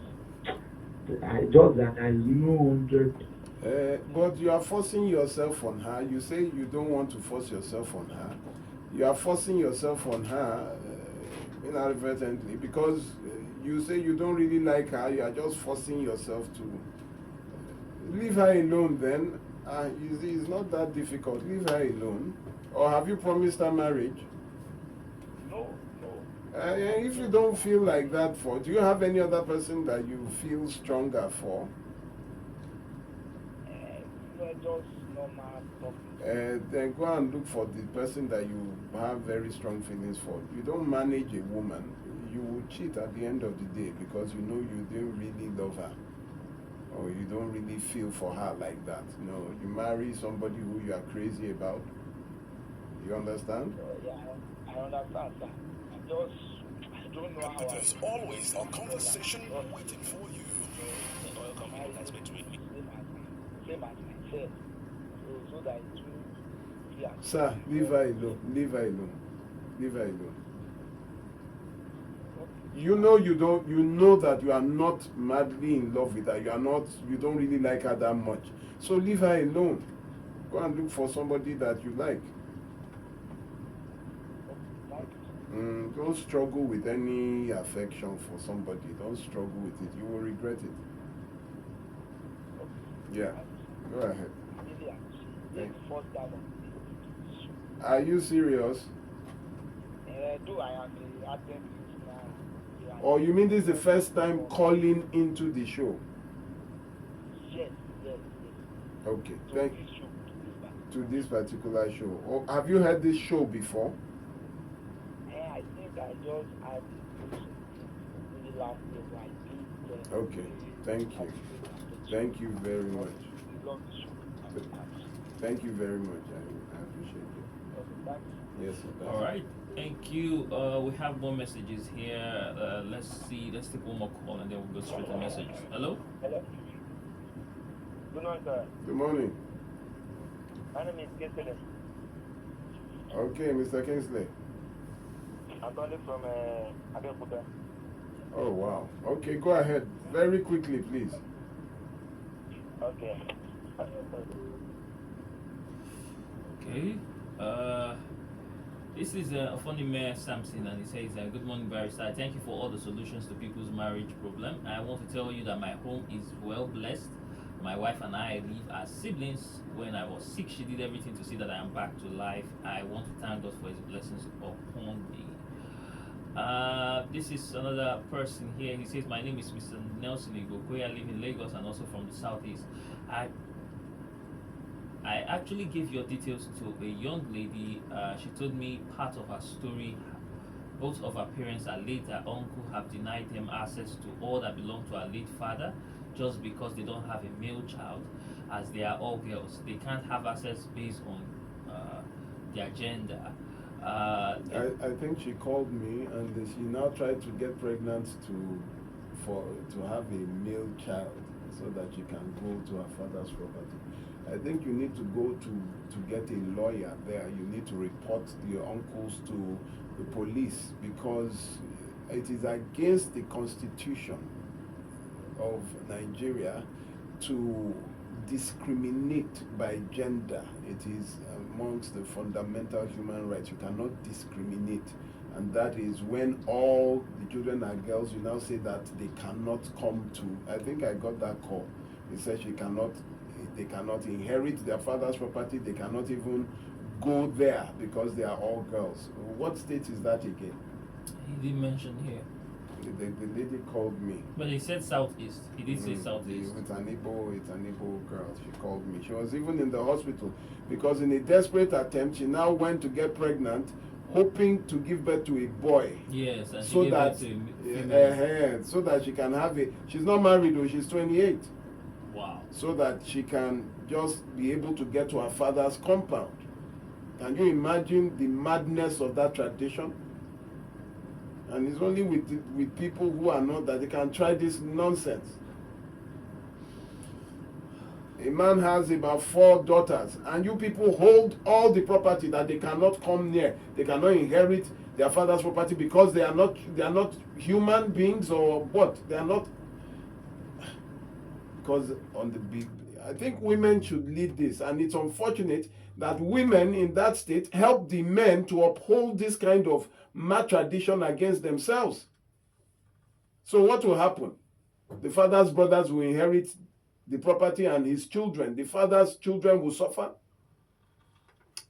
I know 100. But you are forcing yourself on her. You say you don't want to force yourself on her. You are forcing yourself on her inadvertently because you say you don't really like her. You are just forcing yourself to Leave her alone then. It's not that difficult. Leave her alone. Or have you promised her marriage? No. If you don't feel like that do you have any other person that you feel stronger for? Just normal talking. Then go and look for the person that you have very strong feelings for. You don't manage a woman. You will cheat at the end of the day because you know you didn't really love her. Or you don't really feel for her like that. No, you marry somebody who you are crazy about. You understand? Yeah, I understand, sir. I don't know how. There's always a conversation waiting for you. Same as myself. So that it will be as Sir, leave her alone. Leave her alone. Leave her alone. You know that you are not madly in love with her. You don't really like her that much. So leave her alone. Go and look for somebody that you like. Don't struggle with any affection for somebody. Don't struggle with it. You will regret it. Yeah. Go ahead. Are you serious? Do I have the attendance now? Or you mean this is the first time calling into the show? Yes. Okay, thank you. To this particular show. Or have you heard this show before? I think I just had the last year. Okay, thank you. Thank you very much. Thank you very much. I appreciate it. Yes, sir. All right. Thank you. We have more messages here. Let's see. Let's take one more call and then we'll go straight to messages. Hello? Hello. Good morning, sir. Good morning. My name is Kingsley. Okay, Mr. Kingsley. I'm calling from Abeokuta. Oh, wow. Okay, go ahead. Very quickly, please. Okay. Okay. This is a funny Mayor Samson, and he says, "Good morning, Barrister. Thank you for all the solutions to people's marriage problem. I want to tell you that my home is well blessed. My wife and I live as siblings. When I was sick, she did everything to see that I am back to life. I want to thank God for His blessings upon me." This is another person here. He says, "My name is Mr. Nelson Igokwe. I live in Lagos and also from the southeast. I actually gave your details to a young lady. She told me part of her story. Both of her parents are late. Her uncle have denied them access to all that belonged to her late father just because they don't have a male child, as they are all girls. They can't have access based on their gender." I think she called me and she now tried to get pregnant to have a male child so that she can go to her father's property. I think you need to go to get a lawyer there. You need to report your uncles to the police because it is against the constitution of Nigeria to discriminate by gender. It is amongst the fundamental human rights. You cannot discriminate, and that is when all the children are girls. You now say that they cannot come to. I think I got that call. They said they cannot inherit their father's property. They cannot even go there because they are all girls. What state is that again? He didn't mention here. The lady called me. But he said southeast. He did say southeast. It's an Igbo girl. She called me. She was even in the hospital because in a desperate attempt, she now went to get pregnant, hoping to give birth to a boy. Yes, and so she that gave birth to so that she can have a. She's not married though. She's 28. Wow. So that she can just be able to get to her father's compound. Can you imagine the madness of that tradition? And it's only with people who are not that they can try this nonsense. A man has about 4 daughters, and you people hold all the property that they cannot come near. They cannot inherit their father's property because they are not human beings or what? They are not. Because I think women should lead this, and it's unfortunate that women in that state help the men to uphold this kind of mad tradition against themselves. So what will happen? The father's brothers will inherit the property and his children. The father's children will suffer.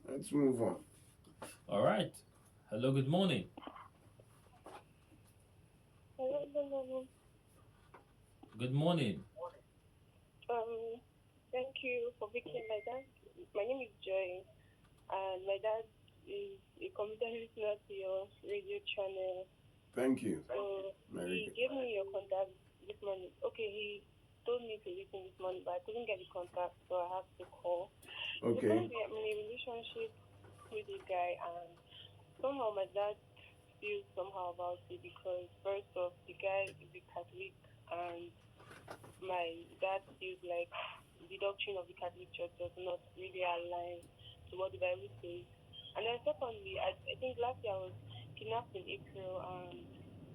Let's move on. All right. Hello, good morning. Hello, good morning. Good morning. Thank you for picking my dad. My name is Joy, and my dad is a computer listener to your radio channel. Thank you. So Very he good. gave me your contact this morning. Okay, he told me to listen this morning, but I couldn't get the contact, so I have to call. So Okay. currently I'm in a relationship with a guy, and somehow my dad feels somehow about it because first off, the guy is a Catholic, and my dad feels like the doctrine of the Catholic Church does not really align to what the Bible says. And then secondly, I think last year I was kidnapped in April, and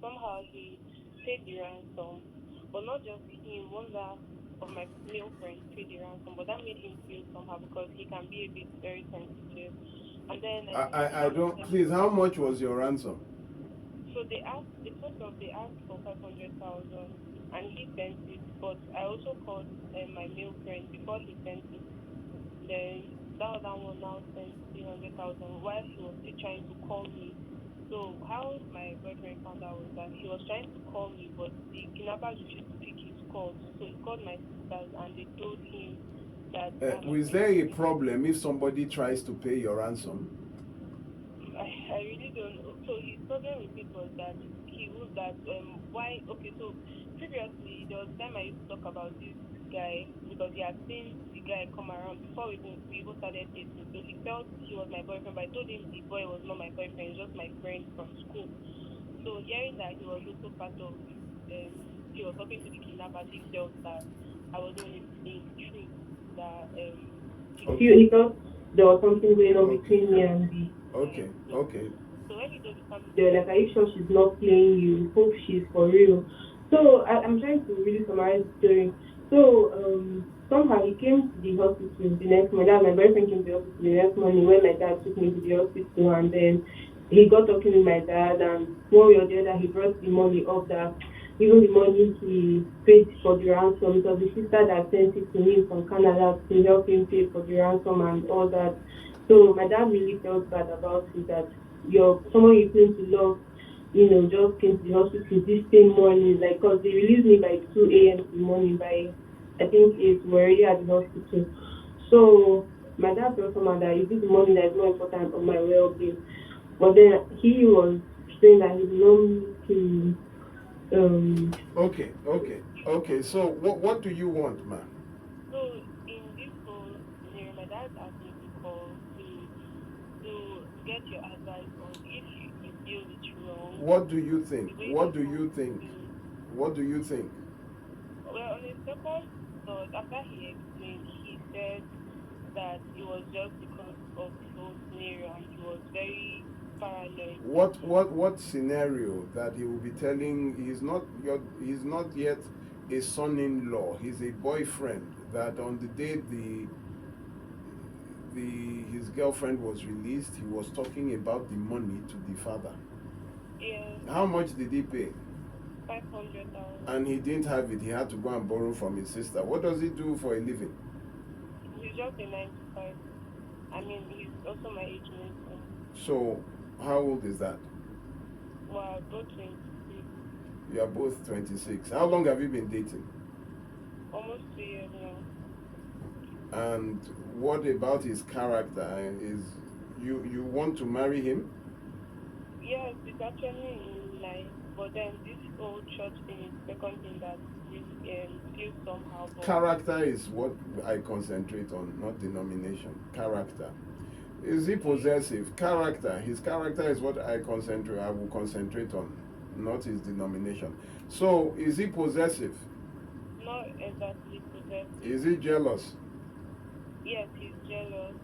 somehow he paid the ransom, but not just him, one other of my male friends paid the ransom, but that made him feel somehow because he can be a bit very sensitive. And then I don't, please, how much was your ransom? so they asked, the first off, they asked for 500,000, and he sent it. But I also called my male friend before he sent it. Then that other one now sent 300,000 while he was still trying to call me. So how my boyfriend found out was that he was trying to call me, but the kidnappers refused to pick his calls. So he called my sisters, and they told him that. Is there a problem if somebody tries to pay your ransom? I really don't know. So his problem with it was that he was that why okay, so previously there was a time I used to talk about this guy because he had seen the guy come around before we even started dating. So he felt he was my boyfriend, but I told him the boy was not my boyfriend, just my friend from school. So hearing that he was also part of he was talking to the kidnappers, he felt that I wasn't really saying the truth, that he thought there was something going on between me and the Okay. so when you go to family, they're like, are you sure she's not playing you? Hope she's for real. So I'm trying to really summarize the story. So somehow he came to the hospital the next morning. My boyfriend came to the hospital the next morning when my dad took me to the hospital, and then he got talking with my dad, and one way or the other he brought the money up that even the money he paid for the ransom, it was the sister that sent it to him from Canada to help him pay for the ransom and all that. So my dad really felt bad about it, that someone you claim to love, just came to the hospital this same morning, like, cause they released me by 2 a.m. in the morning. By I think 8, we're already at the hospital. So my dad felt somehow that it is the money that is more important of my well-being. But then he was saying that he belonged to. Okay. So what do you want, man? So in this whole scenario, my dad asked me to call to get your advice on if you feel it's wrong. What do you think? What do you think? Well, on his second thought, after he explained, he said that it was just because of the whole scenario, and he was very paranoid. What scenario that he will be telling? He's not yet a son-in-law. He's a boyfriend. That on the day his girlfriend was released, he was talking about the money to the father. Yeah. How much did he pay? 500,000. And he didn't have it. He had to go and borrow from his sister. What does he do for a living? He's just a 9 to 5. I mean, he's also my age mate. So, how old is that? Well, both 26. You are both 26. How long have you been dating? Almost 2 years now. And what about his character? You want to marry him? Yes, it's actually in life. But then this whole church thing is the second thing that feels somehow. Character is what I concentrate on, not denomination. Character. Is he possessive? His character is what I will concentrate on, not his denomination. So, is he possessive? Not exactly possessive. Is he jealous? Yes, he's jealous.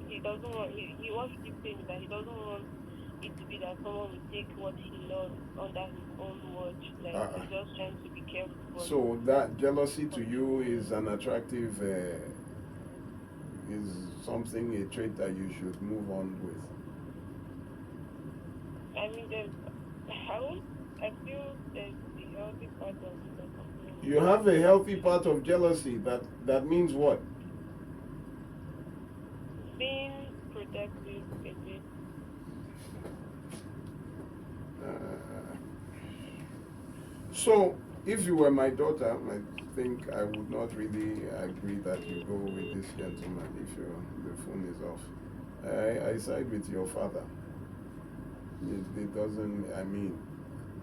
He doesn't want. He wants to keep saying that he doesn't want it to be that someone will take what he loves under his own watch. Like he's just trying to be careful. So that jealousy to you is an attractive, is something, a trait that you should move on with. I mean, I feel there's the healthy part of it or something. You have a healthy part of jealousy. That means what? Being protective again. So, if you were my daughter, I think I would not really agree that you go with this gentleman if the phone is off. I side with your father. It doesn't, I mean,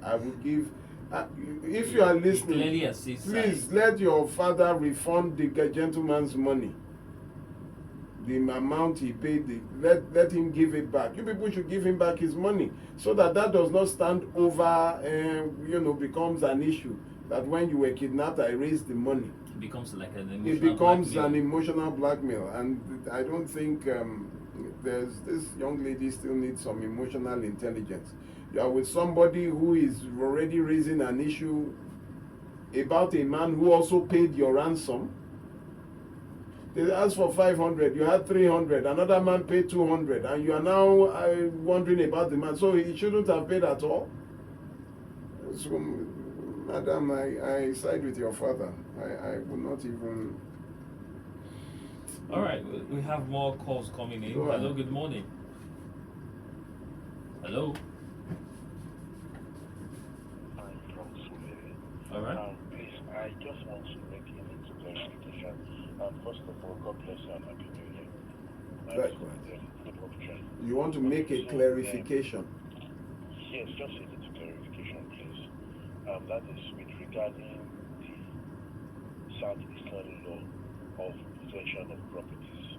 I would give, if you are listening, please let your father refund the gentleman's money. The amount he paid, let him give it back. You people should give him back his money so that does not stand over, becomes an issue. That when you were kidnapped, I raised the money. It becomes like an emotional. It becomes blackmail. An emotional blackmail, and I don't think there's this young lady still needs some emotional intelligence. You are with somebody who is already raising an issue about a man who also paid your ransom. They asked for 500, you had 300, another man paid 200, and you are now wondering about the man. So he shouldn't have paid at all. So, madam, I side with your father. I would not even. All right, we have more calls coming in. Hello, good morning. Hello. I'm from Sule. All right. Please, I just want to make a little clarification. First of all, God bless you and Happy New Year. Likewise. You want to make a clarification? Yes, just a little clarification, please. That is with regarding the Southeastern law of possession of properties.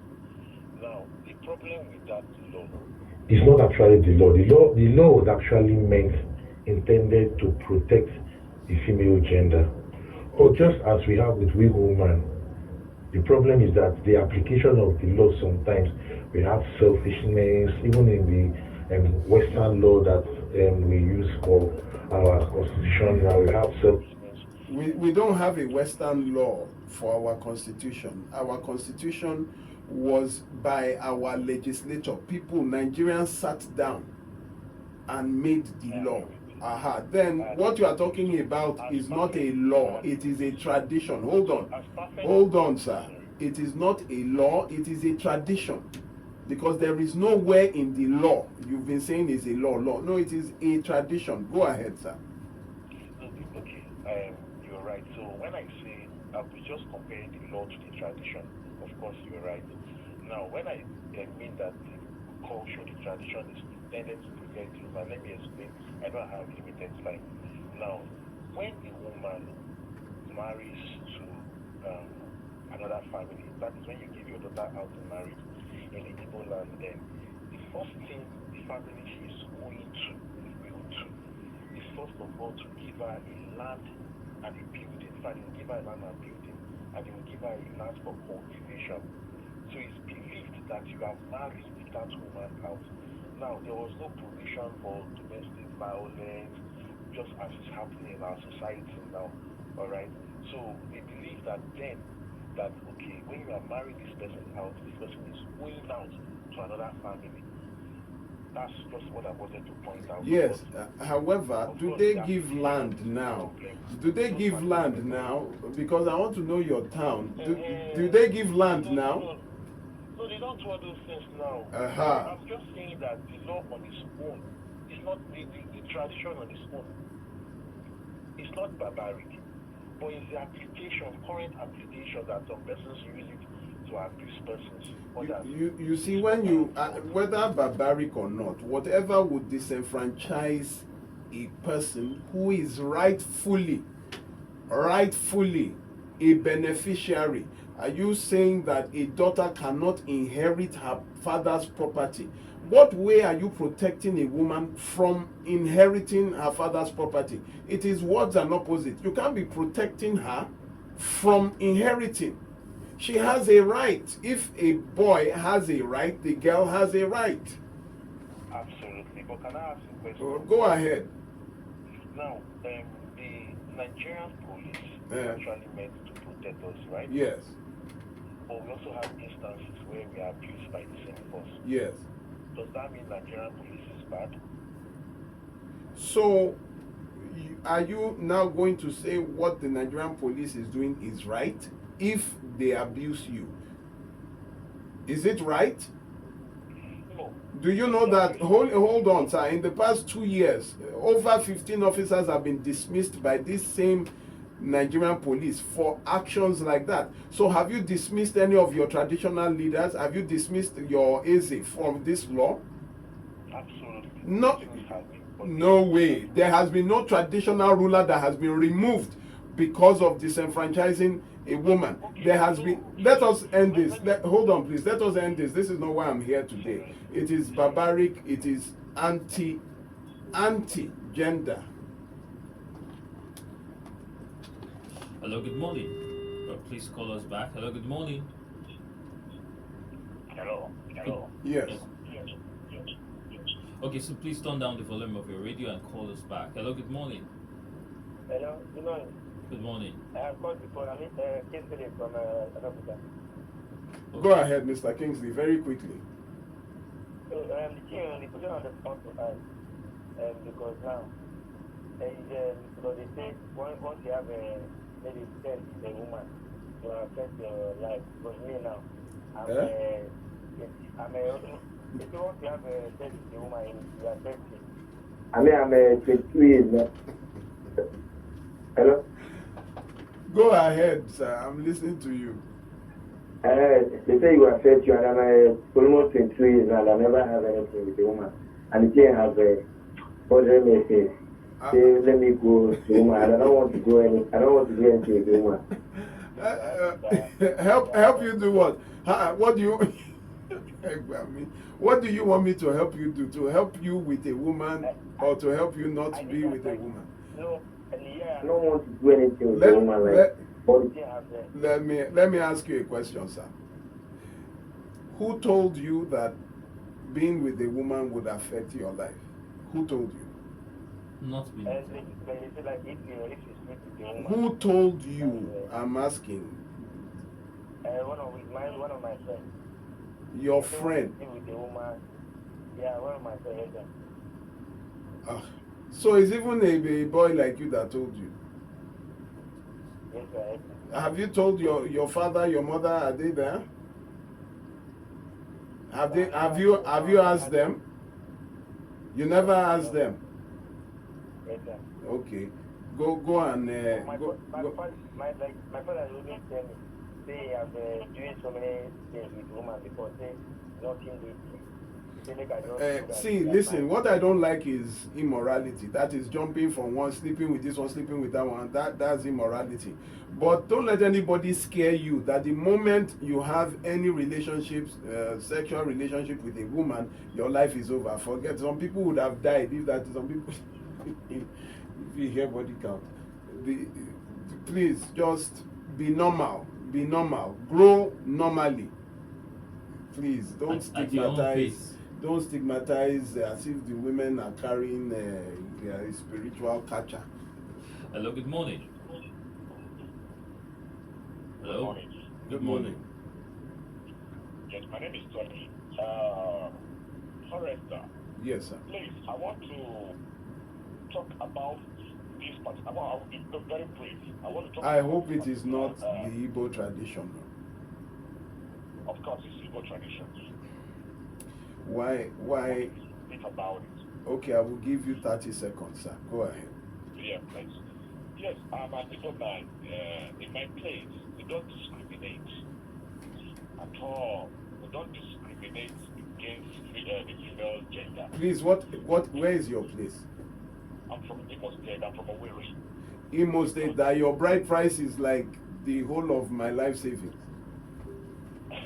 Now, the problem with that law is not actually the law. The law was actually intended to protect the female gender. Or just as we have with we women. The problem is that the application of the law sometimes we have selfishness, even in the Western law that we use for our constitution. Now we have selfishness. We don't have a Western law for our constitution. Our constitution was by our legislature. People, Nigerians sat down and made the law. Then what you are talking about is not a law, it is a tradition. Hold on, sir. It is not a law, it is a tradition. Because there is nowhere in the law you've been saying is a law. No, it is a tradition. Go ahead, sir. Okay, you're right. So when I say we just compare the law to the tradition, of course you're right. Now, when I mean that the culture, the tradition is intended to protect human, let me explain. I don't have limited time. Now, when a woman marries to another family, that is when you give your daughter out to marry in the Igbo land, then the first thing the family she is going to will do is first of all to give her a land and a building. In fact, give her a land and a building, and they will give her a land for cultivation. So it's believed that you have married that woman out. Now, there was no provision for domestic violence, just as is happening in our society now, all right? So they believe that then, that, okay, when you are marrying this person out, this person is going out to another family. That's just what I wanted to point out. Yes, however, do they give land now? Do they give land now? Because I want to know your town. Do they give land now? No, they don't do all those things now. I'm just saying that the law on its own is not the tradition on its own. It's not barbaric, but it's the application, current application that some persons use it to abuse persons. You see, when you, whether barbaric or not, whatever would disenfranchise a person who is rightfully a beneficiary. Are you saying that a daughter cannot inherit her father's property? What way are you protecting a woman from inheriting her father's property? It is words and opposite. You can't be protecting her from inheriting. She has a right. If a boy has a right, the girl has a right. Absolutely. But can I ask a question? Go ahead. Now, the Nigerian police is actually meant to protect us, right? Yes. But we also have instances where we are abused by the same force. Yes. Does that mean Nigerian police is bad? So, are you now going to say what the Nigerian police is doing is right if they abuse you? Is it right? No. Do you know that, hold on, sir, in the past 2 years, over 15 officers have been dismissed by this same Nigerian police for actions like that. So have you dismissed any of your traditional leaders? Have you dismissed your Eze from this law? Absolutely. No, no way. There has been no traditional ruler that has been removed because of disenfranchising a woman. There has been, let us end this. Hold on, please. Let us end this. This is not why I'm here today. It is barbaric. It is anti-gender. Hello, good morning. Please call us back. Hello, good morning. Hello. Yes. Okay, so please turn down the volume of your radio and call us back. Hello, good morning. Hello, good morning. Good morning. I have called before. I'm Kingsley from Africa. Go ahead, Mr. Kingsley, very quickly. So, the king on the position on the front to us, because now, because they say once you have maybe sex with a woman, to affect your life. Because me now, I'm if you want to have sex with a woman, you are sexy. I'm 22 years now. Hello? Go ahead, sir. I'm listening to you. They say you are 30 and I'm almost 22 years now and I never have anything with a woman. And the king has ordered me say, let me go to a woman. I don't want to do anything with a woman. Help you do what? What do you what do you want me to help you do? To help you with a woman or to help you not be with a woman? No, I don't want to do anything with a woman. Let me ask you a question, sir. Who told you that being with a woman would affect your life? Who told you? Not being. Who told you? I'm asking. One of my friends. Your friend? With a woman. Yeah, one of my friends. So it's even a boy like you that told you? Yes, sir. Have you told your father, your mother, are they there? Have you asked them? You never asked them? Yes, sir. Okay. Go and my father really tell me they have doing so many things with women before they nothing see, listen, what I don't like is immorality. That is jumping from one, sleeping with this one, sleeping with that one. That's immorality. But don't let anybody scare you that the moment you have any relationships, sexual relationship with a woman, your life is over. Forget, some people would have died if that, some people, if you hear body count. Please, just be normal. Be normal. Grow normally. Please, don't stigmatize. Don't stigmatize as if the women are carrying their spiritual culture. Hello, good morning. Hello. Good morning. Good morning. Yes, my name is Tony. Forrester. Yes, sir. Please, I want to talk about this part. I will be very brief. I hope it is not the Igbo tradition. Of course, it's Igbo tradition. Why? Think about it. Okay, I will give you 30 seconds, sir. Go ahead. Yeah, please. Yes, I'm an Igbo man. In my place, we don't discriminate at all. We don't discriminate against the female gender. Please, where is your place? I'm from Imo State. I'm from Owerri. Imo State. That your bride price is like the whole of my life savings. It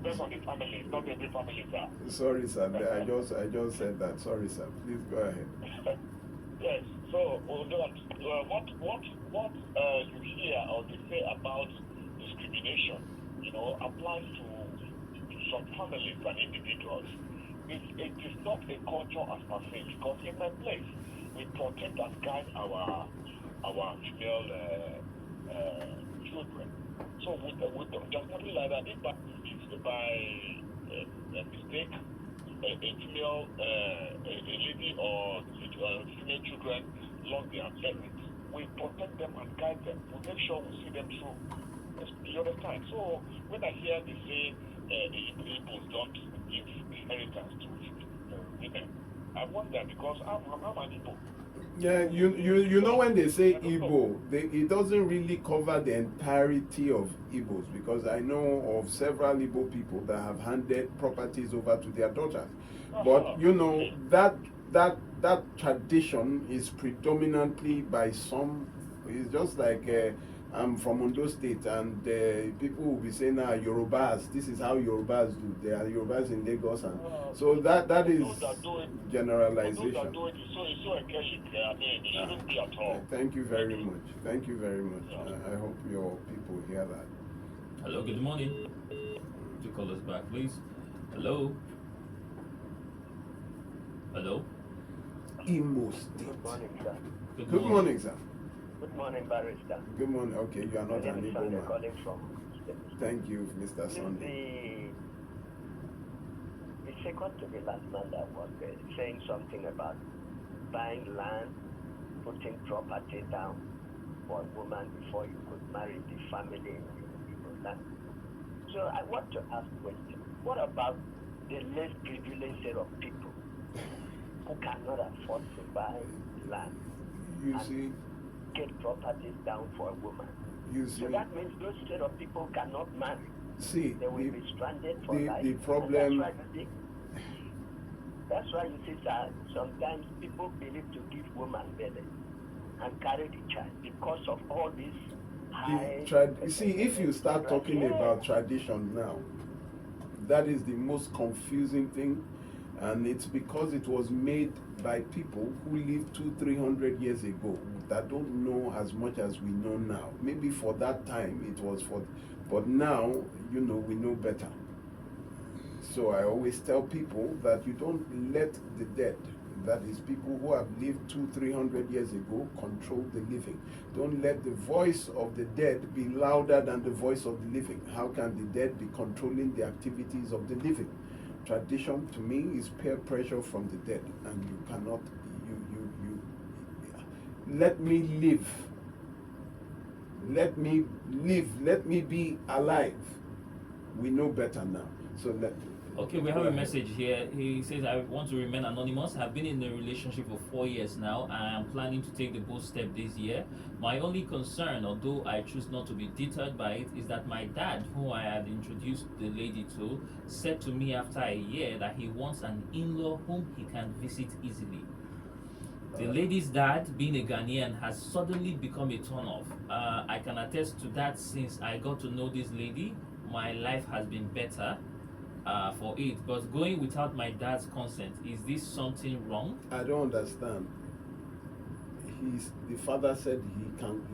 depends on the family. It's not every family, sir. Sorry, sir. I just said that. Sorry, sir. Please go ahead. Yes. So, what you hear or they say about discrimination, applies to some families and individuals. It is not a culture as per se, because in my place, we protect and guide our female children. So with just something like that, if by mistake a female, a lady or female children lost their parents, we protect them and guide them. We make sure we see them through. You understand? So when I hear they say the Igbos don't give inheritance to women, I wonder because I'm an Igbo. Yeah, you know when they say Igbo, it doesn't really cover the entirety of Igbos, because I know of several Igbo people that have handed properties over to their daughters. But you know that tradition is predominantly by some. It's just like I'm from Ondo State, and people will be saying, Yorubas, this is how Yorubas do. There are Yorubas in Lagos, and so that is generalization. Thank you very much. Thank you very much. I hope your people hear that. Hello, good morning. To call us back, please. Hello. Hello. Imo State. Good morning, sir. Good morning, sir. Good morning, barrister. Good morning. Okay, you are not an Igbo man. Calling from. Thank you, Mr. Sunday. The second to the last man that was saying something about buying land, putting property down for a woman before you could marry the family in Igbo land. So I want to ask a question. What about the less privileged set of people who cannot afford to buy land? You see, get properties down for a woman. You see, so that means those set of people cannot marry. See, they will be stranded for life. The problem. That's why you see that sometimes people believe to give woman belly and carry the child because of all this high. See, if you start talking about tradition now, that is the most confusing thing, and it's because it was made by people who lived 200-300 years ago that don't know as much as we know now. Maybe for that time it was for, but now, you know, we know better. So I always tell people that you don't let the dead, that is people who have lived 200-300 years ago, control the living. Don't let the voice of the dead be louder than the voice of the living. How can the dead be controlling the activities of the living? Tradition to me is peer pressure from the dead, and you cannot, let me live. Let me live. Let me be alive. We know better now. So okay, we have a message here. He says, I want to remain anonymous. I've been in a relationship for 4 years now. I am planning to take the bold step this year. My only concern, although I choose not to be deterred by it, is that my dad, who I had introduced the lady to, said to me after a year that he wants an in-law whom he can visit easily. The lady's dad, being a Ghanaian, has suddenly become a turn-off. I can attest to that since I got to know this lady. My life has been better for it, but going without my dad's consent, is this something wrong? I don't understand. The father said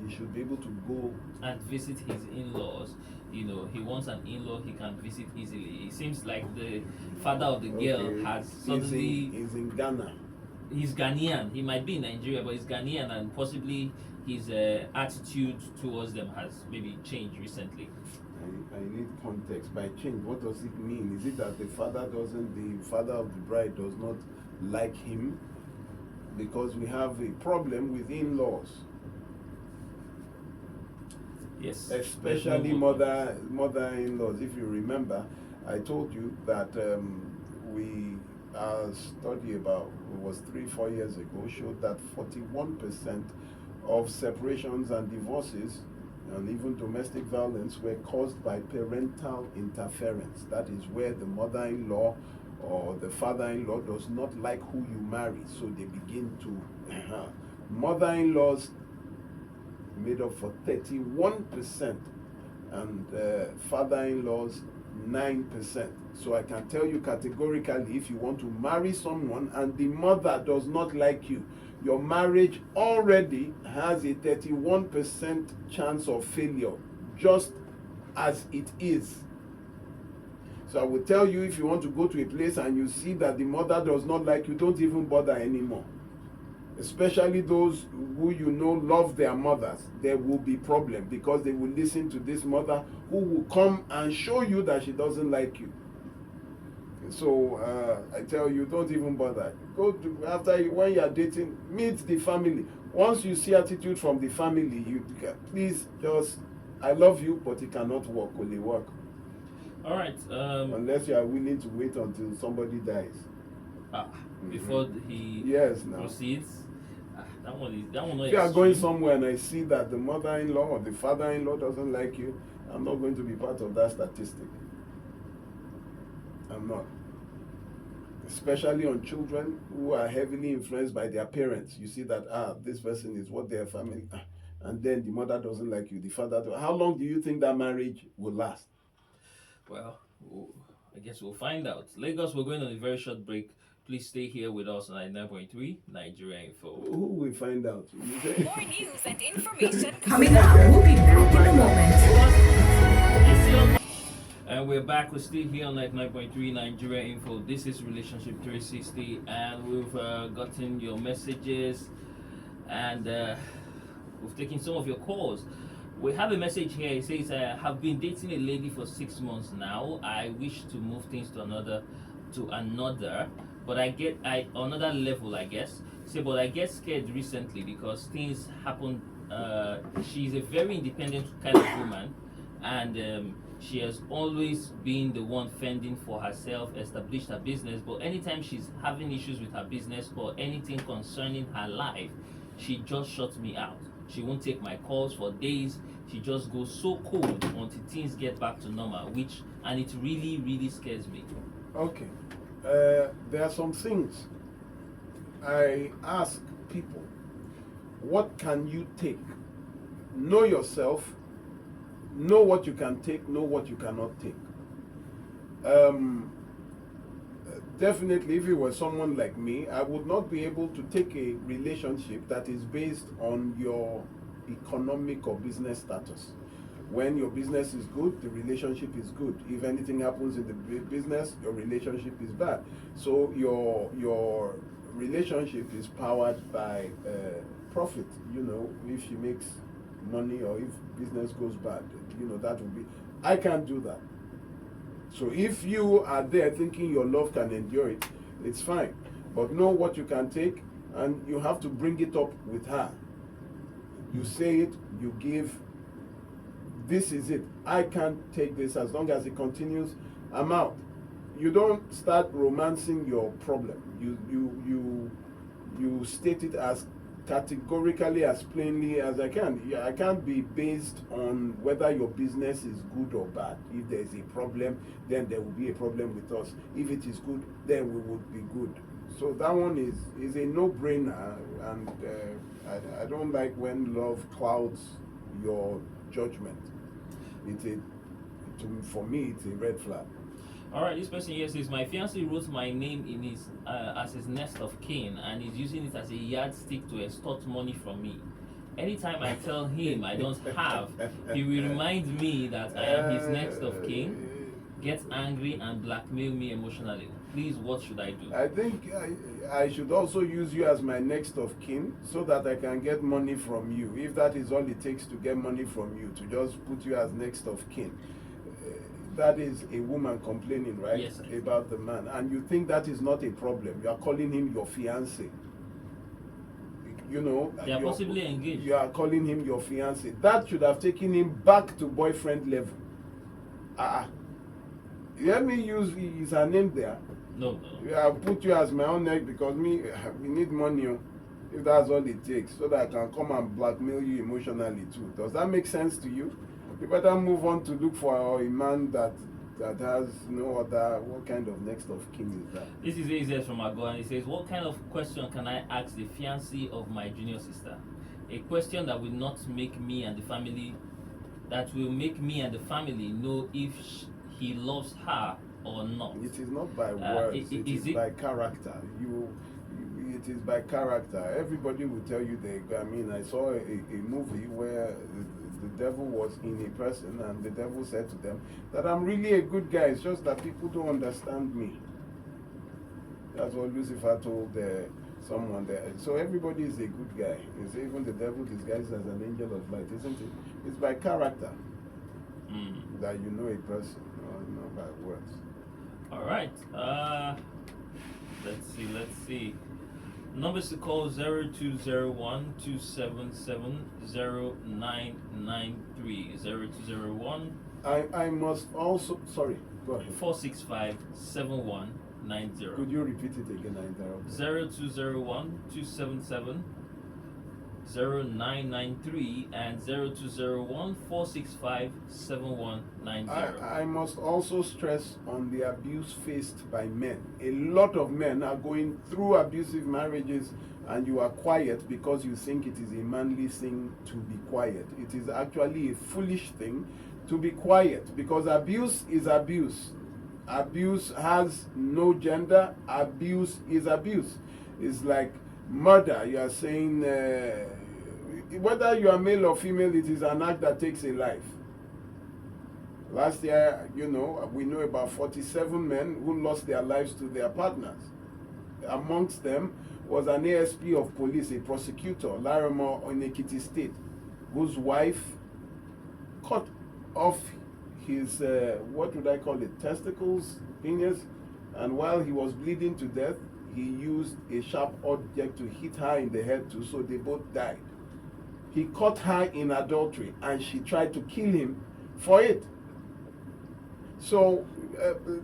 he should be able to go and visit his in-laws. You know, he wants an in-law he can visit easily. It seems like the father of the girl has suddenly. He's in Ghana. He's Ghanaian. He might be in Nigeria, but he's Ghanaian, and possibly his attitude towards them has maybe changed recently. I need context. By change, what does it mean? Is it that the father of the bride does not like him? Because we have a problem with in-laws. Yes. Especially mother-in-laws. If you remember, I told you that our study about, it was 3-4 years ago, showed that 41% of separations and divorces and even domestic violence were caused by parental interference. That is where the mother-in-law or the father-in-law does not like who you marry, so they begin to mother-in-laws made up for 31% and father-in-laws 9%. So I can tell you categorically, if you want to marry someone and the mother does not like you, your marriage already has a 31% chance of failure, just as it is. So I will tell you, if you want to go to a place and you see that the mother does not like you, don't even bother anymore. Especially those who you know love their mothers, there will be problem because they will listen to this mother who will come and show you that she doesn't like you. So I tell you, don't even bother. Go to when you are dating, meet the family. Once you see attitude from the family, please just, I love you, but it cannot work. Only work. All right. Unless you are willing to wait until somebody dies. Before he proceeds. That one not. If you are going somewhere and I see that the mother-in-law or the father-in-law doesn't like you, I'm not going to be part of that statistic. I'm not. Especially on children who are heavily influenced by their parents. You see that, this person is what their family, and then the mother doesn't like you, the father. How long do you think that marriage will last? Well, I guess we'll find out. Lagos, we're going on a very short break. Please stay here with us on 99.3 Nigeria Info. Who will find out? More news and information coming up. We'll be back in a moment. And we're back. We're still here on 99.3 Nigeria Info. This is Relationship 360, and we've gotten your messages, and we've taken some of your calls. We have a message here. It says, "I have been dating a lady for 6 months now. I wish to move things to another, but another level, I guess. But I get scared recently because things happen. She's a very independent kind of woman, and she has always been the one fending for herself, established her business. But anytime she's having issues with her business or anything concerning her life, she just shuts me out. She won't take my calls for days. She just goes so cold until things get back to normal, and it really, really scares me." Okay. There are some things I ask people, what can you take? Know yourself, know what you can take, know what you cannot take. Definitely, if it was someone like me, I would not be able to take a relationship that is based on your economic or business status. When your business is good, the relationship is good. If anything happens in the business, your relationship is bad. So your relationship is powered by profit. If she makes money or if business goes bad, that will be. I can't do that. So if you are there thinking your love can endure it, it's fine. But know what you can take, and you have to bring it up with her. You say it, you give. This is it. I can't take this. As long as it continues, I'm out. You don't start romancing your problem. You state it as categorically, as plainly as I can. I can't be based on whether your business is good or bad. If there is a problem, then there will be a problem with us. If it is good, then we would be good. So that one is a no-brainer, and I don't like when love clouds your judgment. For me, it's a red flag. All right, this person here says, "My fiancé wrote my name in his as his next of kin, and is using it as a yardstick to extort money from me. Anytime I tell him I don't have, he will remind me that I am his next of kin, gets angry, and blackmail me emotionally. Please, what should I do?" I think I should also use you as my next of kin so that I can get money from you. If that is all it takes to get money from you, to just put you as next of kin. That is a woman complaining, right? Yes, sir. About the man. And you think that is not a problem. You are calling him your fiancé. They are possibly engaged. You are calling him your fiancé. That should have taken him back to boyfriend level. Let me use her name there. No. I'll put you as my own neck because we need money. If that's all it takes, so that I can come and blackmail you emotionally too. Does that make sense to you? You better move on to look for a man that has no other. What kind of next of kin is that? This is AZ from Ago, and he says, "What kind of question can I ask the fiancé of my junior sister? A question that will make me and the family know if he loves her or not." It is not by words. It is by character. It is by character. Everybody will tell you I saw a movie where the devil was in a person, and the devil said to them that I'm really a good guy. It's just that people don't understand me. That's what Lucifer told someone there. So everybody is a good guy. It's even the devil disguised as an angel of light, isn't it? It's by character that you know a person, not by words. All right. Let's see. Numbers to call 0201 277 0993. 0201 I must also, sorry, go ahead. 465 7190. Could you repeat it again? I interrupted. 0201 277 0993 and 0201 465 7190. I must also stress on the abuse faced by men. A lot of men are going through abusive marriages, and you are quiet because you think it is a manly thing to be quiet. It is actually a foolish thing to be quiet, because abuse is abuse. Abuse has no gender. Abuse is abuse. It's like murder. You are saying whether you are male or female, it is an act that takes a life. Last year, we know about 47 men who lost their lives to their partners. Amongst them was an ASP of police, a prosecutor, Larimore in Ekiti State, whose wife cut off his, testicles, penis, and while he was bleeding to death, he used a sharp object to hit her in the head too, so they both died. He caught her in adultery, and she tried to kill him for it. So,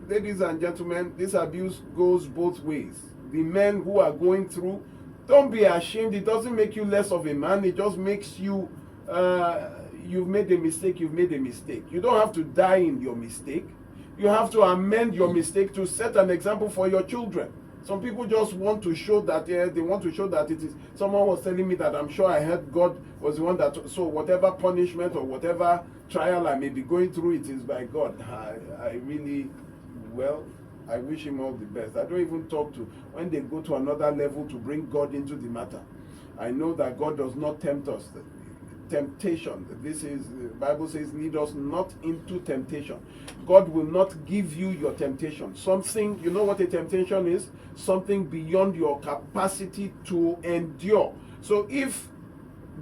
ladies and gentlemen, this abuse goes both ways. The men who are going through, don't be ashamed. It doesn't make you less of a man. It just makes you, you've made a mistake, you've made a mistake. You don't have to die in your mistake. You have to amend your mistake to set an example for your children. Some people just want to show that, they want to show that it is. Someone was telling me that I'm sure I heard God was the one that, so whatever punishment or whatever trial I may be going through, it is by God. I really, I wish him all the best. I don't even talk to, when they go to another level, to bring God into the matter. I know that God does not tempt us. Temptation, this is, the Bible says, lead us not into temptation. God will not give you your temptation. Something, you know what a temptation is? Something beyond your capacity to endure. So if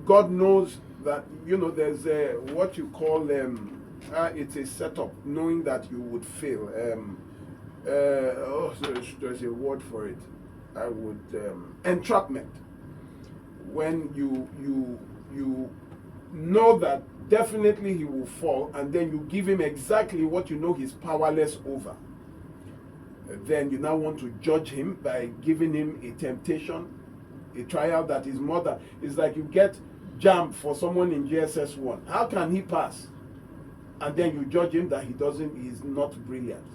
God knows that, there's what you call, it's a setup, knowing that you would fail. There's a word for it. I would, entrapment. When you know that definitely he will fall, and then you give him exactly what you know he's powerless over. Then you now want to judge him by giving him a temptation, a trial that is more than, it's like you get JAMB for someone in JSS 1. How can he pass? And then you judge him that he's not brilliant.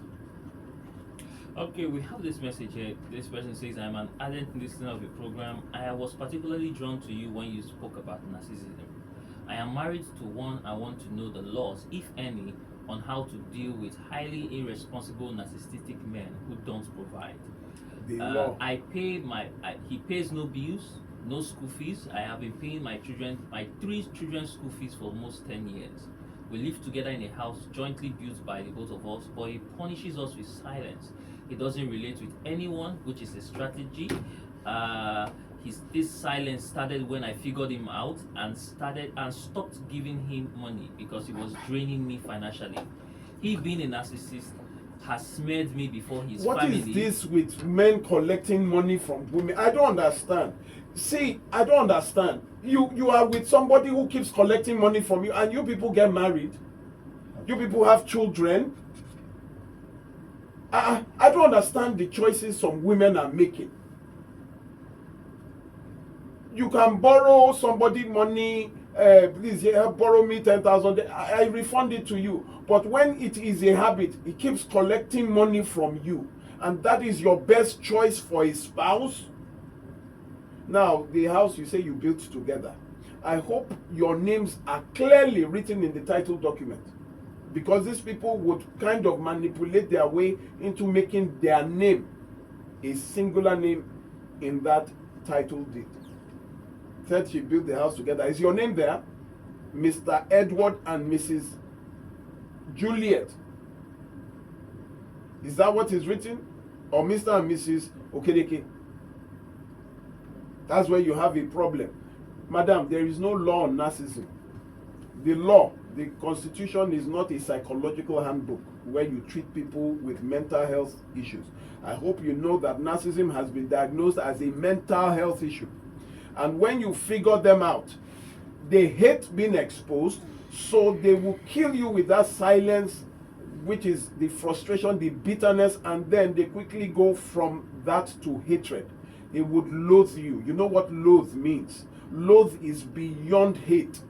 Okay, we have this message here. This person says, I'm an ardent listener of the program. I was particularly drawn to you when you spoke about narcissism. I am married to one. I want to know the laws, if any, on how to deal with highly irresponsible narcissistic men who don't provide. He pays no bills, no school fees. I have been paying my 3 children's school fees for almost 10 years. We live together in a house jointly built by the both of us, but he punishes us with silence. He doesn't relate with anyone, which is a strategy. This silence started when I figured him out and stopped giving him money because he was draining me financially. He, being a narcissist, has smeared me before his family. What is this with men collecting money from women? I don't understand. See, I don't understand. You are with somebody who keeps collecting money from you, and you people get married. You people have children. I don't understand the choices some women are making. You can borrow somebody money, please borrow me 10,000, I refund it to you. But when it is a habit, he keeps collecting money from you, and that is your best choice for a spouse. Now, the house you say you built together, I hope your names are clearly written in the title document, because these people would kind of manipulate their way into making their name a singular name in that title deed. Said she built the house together. Is your name there? Mr. Edward and Mrs. Juliet. Is that what is written? Or Mr. and Mrs. Okedeke? That's where you have a problem. Madam, there is no law on narcissism. The law, the Constitution is not a psychological handbook where you treat people with mental health issues. I hope you know that narcissism has been diagnosed as a mental health issue. And when you figure them out, they hate being exposed, so they will kill you with that silence, which is the frustration, the bitterness, and then they quickly go from that to hatred. They would loathe you. You know what loathe means? Loathe is beyond hate.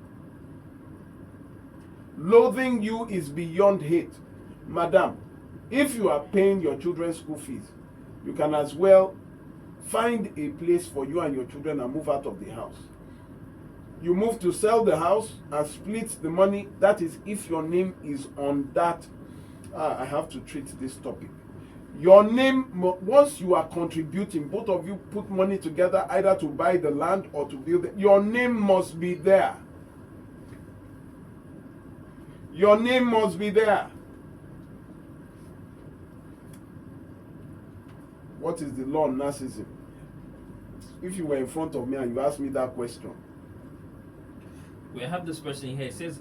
Loathing you is beyond hate. Madam, if you are paying your children's school fees, you can as well find a place for you and your children and move out of the house. You move to sell the house and split the money. That is if your name is on that. I have to treat this topic. Your name, once you are contributing, both of you put money together either to buy the land or to build it. Your name must be there. Your name must be there. What is the law on narcissism? If you were in front of me and you asked me that question. We have this person here. It says,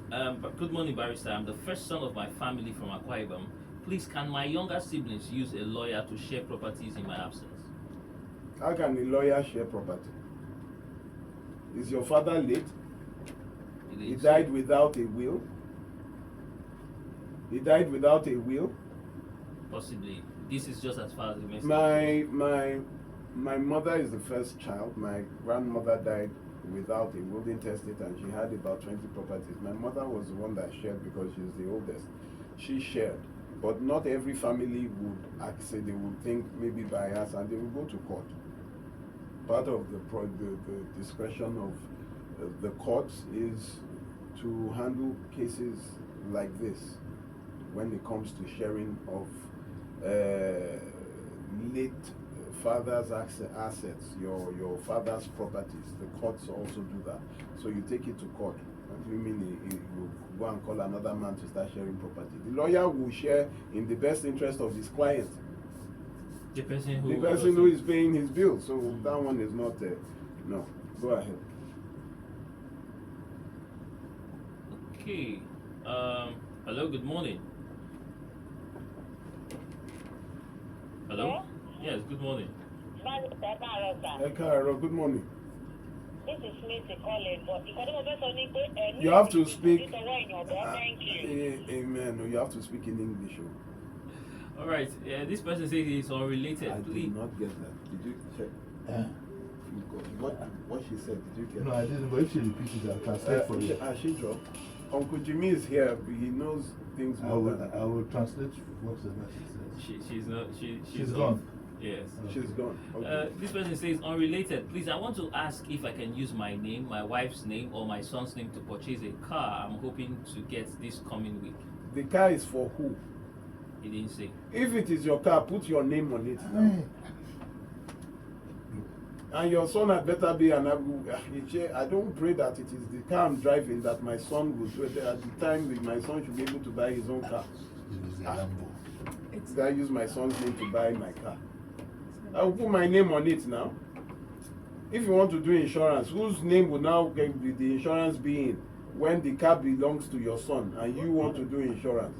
good morning, Barrister. I'm the first son of my family from Akwa Ibom. Please, can my younger siblings use a lawyer to share properties in my absence? How can a lawyer share property? Is your father late? He died without a will? He died without a will? Possibly. This is just as far as the message. My mother is the first child. My grandmother died without a will, intestate, and she had about 20 properties. My mother was the one that shared because she's the oldest. She shared, but not every family would accept. They would think maybe by us, and they will go to court. Part of the discretion of the courts is to handle cases like this when it comes to sharing of late father's assets, your father's properties. The courts also do that. So you take it to court. What do you mean you go and call another man to start sharing property? The lawyer will share in the best interest of his client. The person who is paying his bill. So that one is not no. Go ahead. Okay. Hello, good morning. Hello? Yes, good morning. Good morning. This is me calling, but you have to speak. Thank you. Amen. You have to speak in English. All right. This person says it's unrelated. I did not get that. Did you check? What she said, did you get? No, I didn't. But if she repeats it, I'll translate for you. Ashidro, Uncle Jimmy is here. He knows things more. I will translate what the message says. She's gone. Yes. She's gone. Okay. This person says, unrelated. Please, I want to ask if I can use my name, my wife's name, or my son's name to purchase a car. I'm hoping to get this coming week. The car is for who? He didn't say. If it is your car, put your name on it now. And your son had better be an I don't pray that it is the car I'm driving that my son will do it. At the time, my son should be able to buy his own car. I use my son's name to buy my car. I will put my name on it now. If you want to do insurance, whose name will now get the insurance be in when the car belongs to your son and you want to do insurance?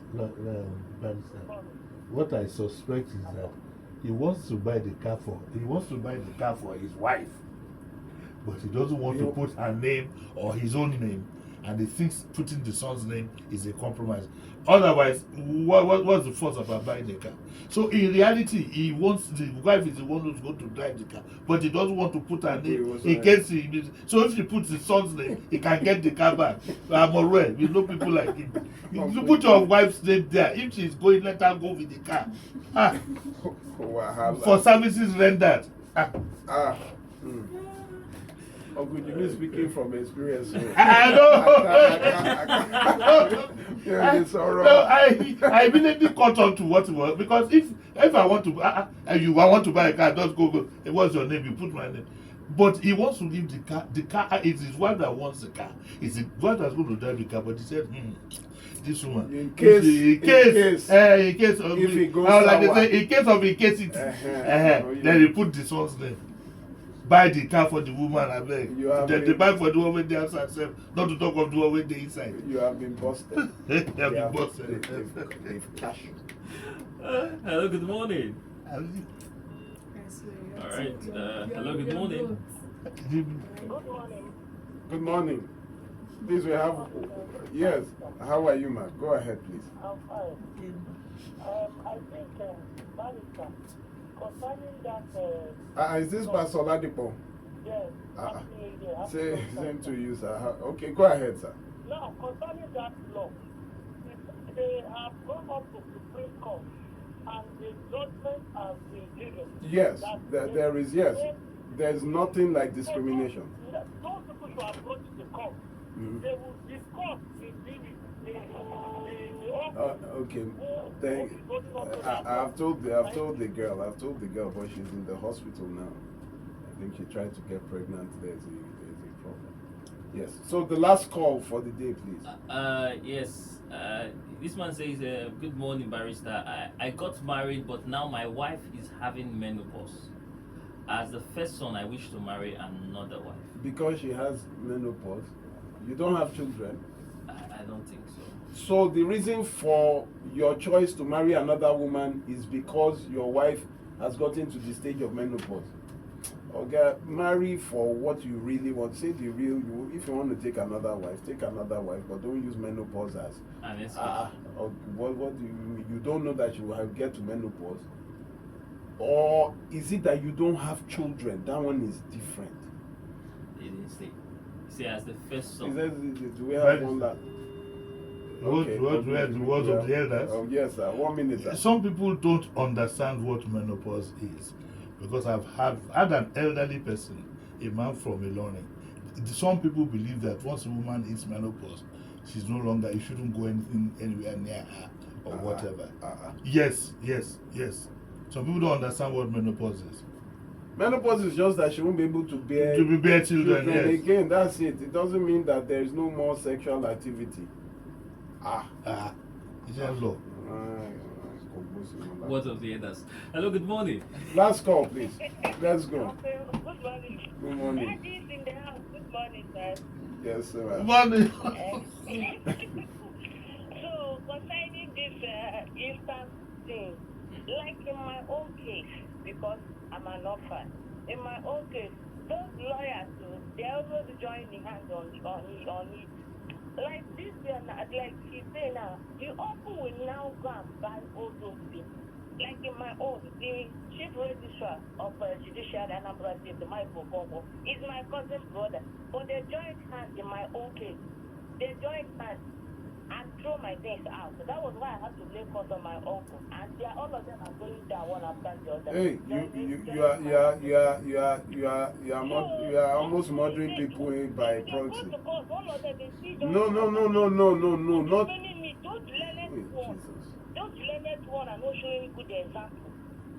What I suspect is that he wants to buy the car for his wife, but he doesn't want to put her name or his own name, and he thinks putting the son's name is a compromise. Otherwise, what's the fuss about buying the car? So in reality, he wants the wife is the one who's going to drive the car, but he doesn't want to put her name in case he. So if he puts his son's name, he can get the car back. I'm aware. We know people like him. You put your wife's name there. If she's going, let her go with the car. For services rendered. Uncle Jimmy speaking from experience. I immediately caught on to what it was, because if I want to I want to buy a car, just go. What's your name? You put my name. But he wants to leave the car. The car is his wife that wants the car. It's the wife that's going to drive the car. But he said, this woman. In case of if it goes like they say, in case of incasity, then he put the son's name. buy the car for the woman, I beg. You have They been- buy for the one with the outside, sef, not to talk of the one with the inside. You have been busted. They have been busted. They've cashed you. Hello, good morning. Have you- All right. Hello, good morning. Good morning. Good morning. Please, we have. Yes. How are you, man? Go ahead, please. I'm fine. I think, Barrister, concerning that, Is this Pastor Ladipo? yes, Say, same to you, sir. Okay, go ahead, sir. now, concerning that law, they have gone up to Supreme Court and the judgment has been given. Yes, that there is, yes. There's nothing like discrimination. Those people should approach the court. Mhm. They will discuss the Okay, thank. I've told the girl, but she's in the hospital now. I think she tried to get pregnant. There's a problem. Yes. So the last call for the day, please. Yes. This man says, good morning, barrister. I got married, but now my wife is having menopause. As the first son, I wish to marry another wife. Because she has menopause, you don't have children. I don't think so. So the reason for your choice to marry another woman is because your wife has gotten to the stage of menopause. Okay, marry for what you really want. Say the real you. If you want to take another wife, but don't use menopause as. What do you mean? You don't know that you will get to menopause, or is it that you don't have children? That one is different. They didn't say. Say as the first son. Do we have one that? What were the words of the elders? Oh, yes, sir. 1 minute, sir. Some people don't understand what menopause is, because I've had an elderly person, a man from Ilorin. Some people believe that once a woman hits menopause, she's no longer, you shouldn't go anywhere near her or whatever. Yes. Some people don't understand what menopause is. Menopause is just that she won't be able to bear children. Yes. Again, that's it. It doesn't mean that there is no more sexual activity. It's a law. What of the others? Hello, good morning. Last call, please. Let's go. Good morning. Good morning. Daddy's in the house. Good morning, sir. Yes, sir. Good morning. So, concerning this instant thing, like in my own case, because I'm an orphan, in my own case, those lawyers, they also join the hands on it. Like this, like she say now, the uncle will now go and buy all those things. Like in my own, the chief registrar of Judicial and Anambra State, the Michael Congo, is my cousin brother. But they joined hands in my own case. They joined hands and throw my things out. So that was why I had to lay calls on my uncle. And all of them are going down one after the other. Hey, you are almost murdering people by proxy. No, not. Those learned one are not showing good example.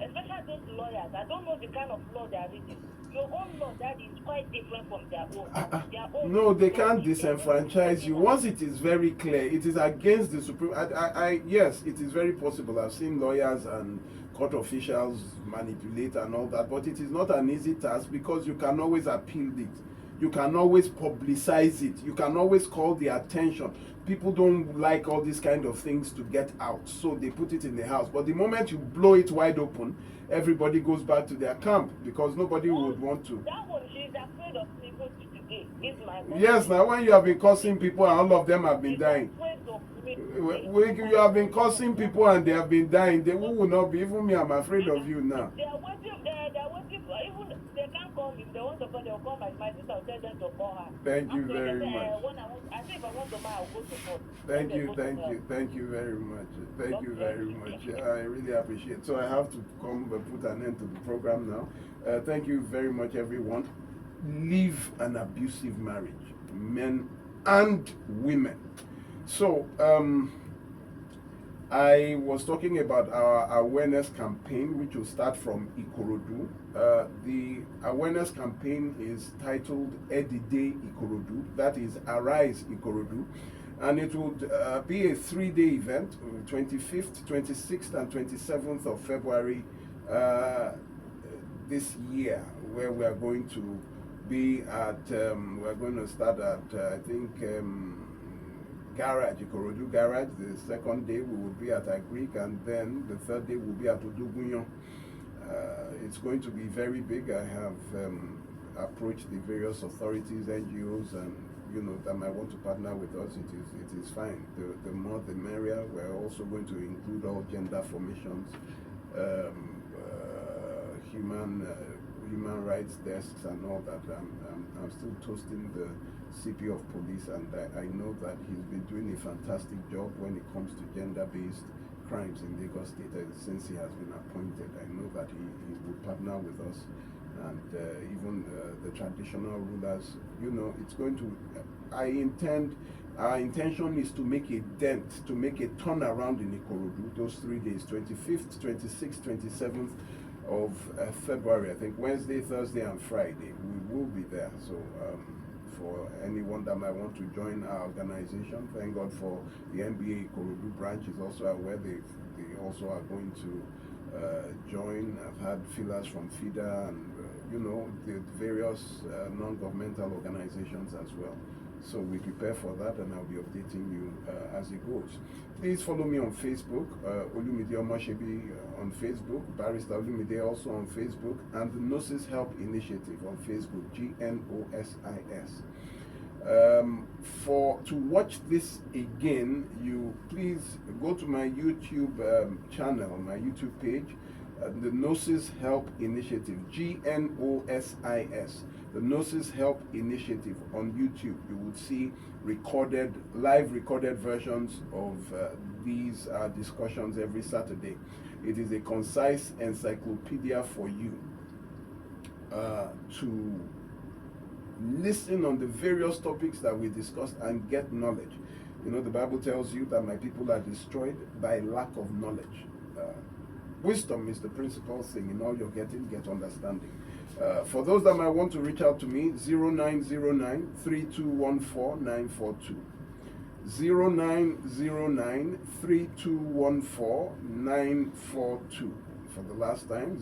Especially those lawyers. I don't know the kind of law they are reading. Your own law, that is quite different from their own. No, they can't disenfranchise you. Once it is very clear, it is against the Supreme. Yes, it is very possible. I've seen lawyers and court officials manipulate and all that, but it is not an easy task because you can always appeal it. You can always publicize it. You can always call the attention. People don't like all these kind of things to get out, so they put it in the house. But the moment you blow it wide open, everybody goes back to their camp because nobody would want to. That one, she's afraid of people today. Is my Yes, now when you have been cursing people and all of them have been dying. You have been cursing people and they have been dying. They will not be. Even me, I'm afraid of you now. They are waiting for, even they can't call me. If they want to call, they'll call my sister. I'll tell them to call her. Thank you very much. I think if I want to buy, I'll go to court. Thank you very much. Thank you very much. I really appreciate it. So I have to come and put an end to the program now. Thank you very much, everyone. Leave an abusive marriage, men and women. So, I was talking about our awareness campaign, which will start from Ikorodu. The awareness campaign is titled Edide Ikorodu, that is Arise Ikorodu. And it would be a 3-day event, 25th, 26th, and 27th of February this year. where we are going to be at, we're going to start at, I think, Garage, Ikorodu Garage. The second day we will be at Agric, and then the third day we'll be at Odugunyan. It's going to be very big. I have approached the various authorities, NGOs, and that might want to partner with us. It is fine. The more the merrier. We're also going to include all gender formations, human rights desks, and all that. I'm still toasting the CP of Police, and I know that he's been doing a fantastic job when it comes to gender-based crimes in Lagos State since he has been appointed. I know that he will partner with us, and even the traditional rulers. It's going to. Our intention is to make a dent, to make a turnaround in Ikorodu. Those 3 days, 25th, 26th, 27th of February. I think Wednesday, Thursday, and Friday we will be there. So. For anyone that might want to join our organization, thank God for the NBA Ikorodu branch is also aware they also are going to join. I've had fillers from FIDA and the various non-governmental organizations as well. So we prepare for that, and I'll be updating you as it goes. Please follow me on Facebook, Olumide Omoshebi on Facebook, Barrister Olumide also on Facebook, and the Gnosis Help Initiative on Facebook, GNOSIS. To watch this again, you please go to my YouTube channel, my YouTube page, the Gnosis Help Initiative, GNOSIS, the Gnosis Help Initiative on YouTube. You will see live recorded versions of these discussions every Saturday. It is a concise encyclopedia for you to listen on the various topics that we discussed and get knowledge. The Bible tells you that my people are destroyed by lack of knowledge. Wisdom is the principal thing. In all you're getting, get understanding. For those that might want to reach out to me, 0909-3214-942. 0909-3214-942. For the last time,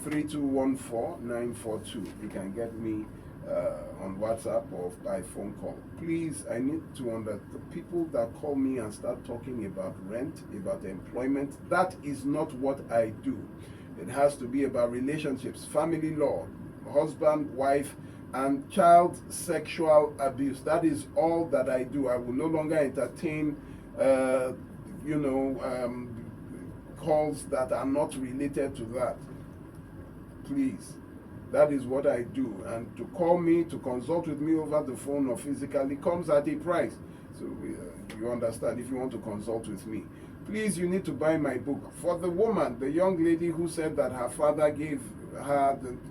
0909-3214-942. You can get me on WhatsApp or by phone call. Please, I need to understand the people that call me and start talking about rent, about employment. That is not what I do. It has to be about relationships, family law, husband, wife, and child sexual abuse. That is all that I do. I will no longer entertain, calls that are not related to that. Please. That is what I do. And to call me, to consult with me over the phone or physically comes at a price. So you understand, if you want to consult with me. Please, you need to buy my book. For the woman, the young lady who said that her father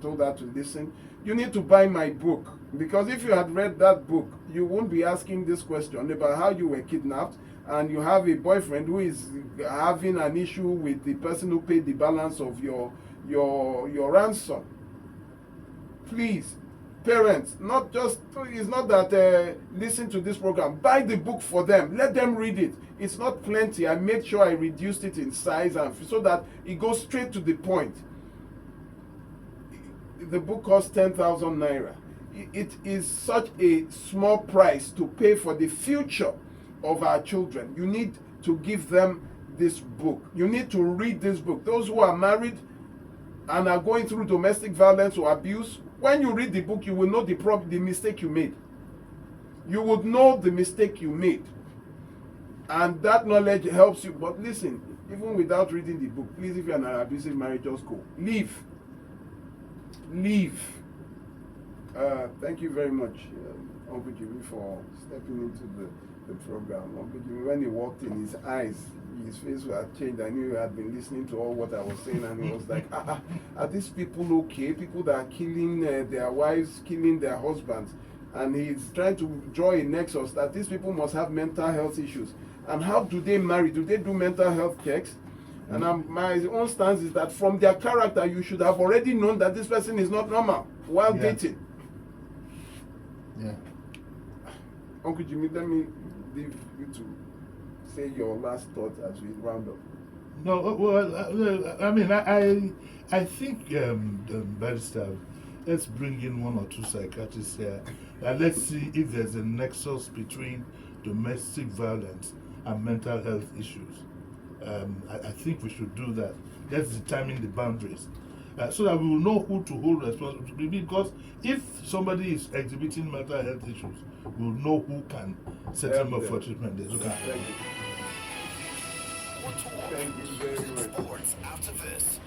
told her to listen, you need to buy my book. Because if you had read that book, you won't be asking this question about how you were kidnapped and you have a boyfriend who is having an issue with the person who paid the balance of your ransom. Please, parents, it's not that listen to this program. Buy the book for them. Let them read it. It's not plenty. I made sure I reduced it in size so that it goes straight to the point. The book costs 10,000 naira. It is such a small price to pay for the future of our children. You need to give them this book. You need to read this book. Those who are married and are going through domestic violence or abuse, when you read the book, you will know the mistake you made. You would know the mistake you made. And that knowledge helps you. But listen, even without reading the book, please, if you're in an abusive marriage, just go. Leave. Thank you very much, Uncle Jimmy, for stepping into the program. Uncle Jimmy, when he walked in, his face had changed. I knew he had been listening to all what I was saying, and he was like, are these people okay? People that are killing their wives, killing their husbands. And he's trying to draw a nexus that these people must have mental health issues. And how do they marry? Do they do mental health checks? And my own stance is that from their character, you should have already known that this person is not normal while dating. Yeah. Uncle Jimmy, let me leave you to say your last thoughts as we round up. No, well, I mean, I think, Barrister, let's bring in one or two psychiatrists here and let's see if there's a nexus between domestic violence and mental health issues. I think we should do that. Let's determine the boundaries so that we will know who to hold responsible. Because if somebody is exhibiting mental health issues, we'll know who can set him up for treatment. Thank you. More talk. Thank you very much. Sports after this.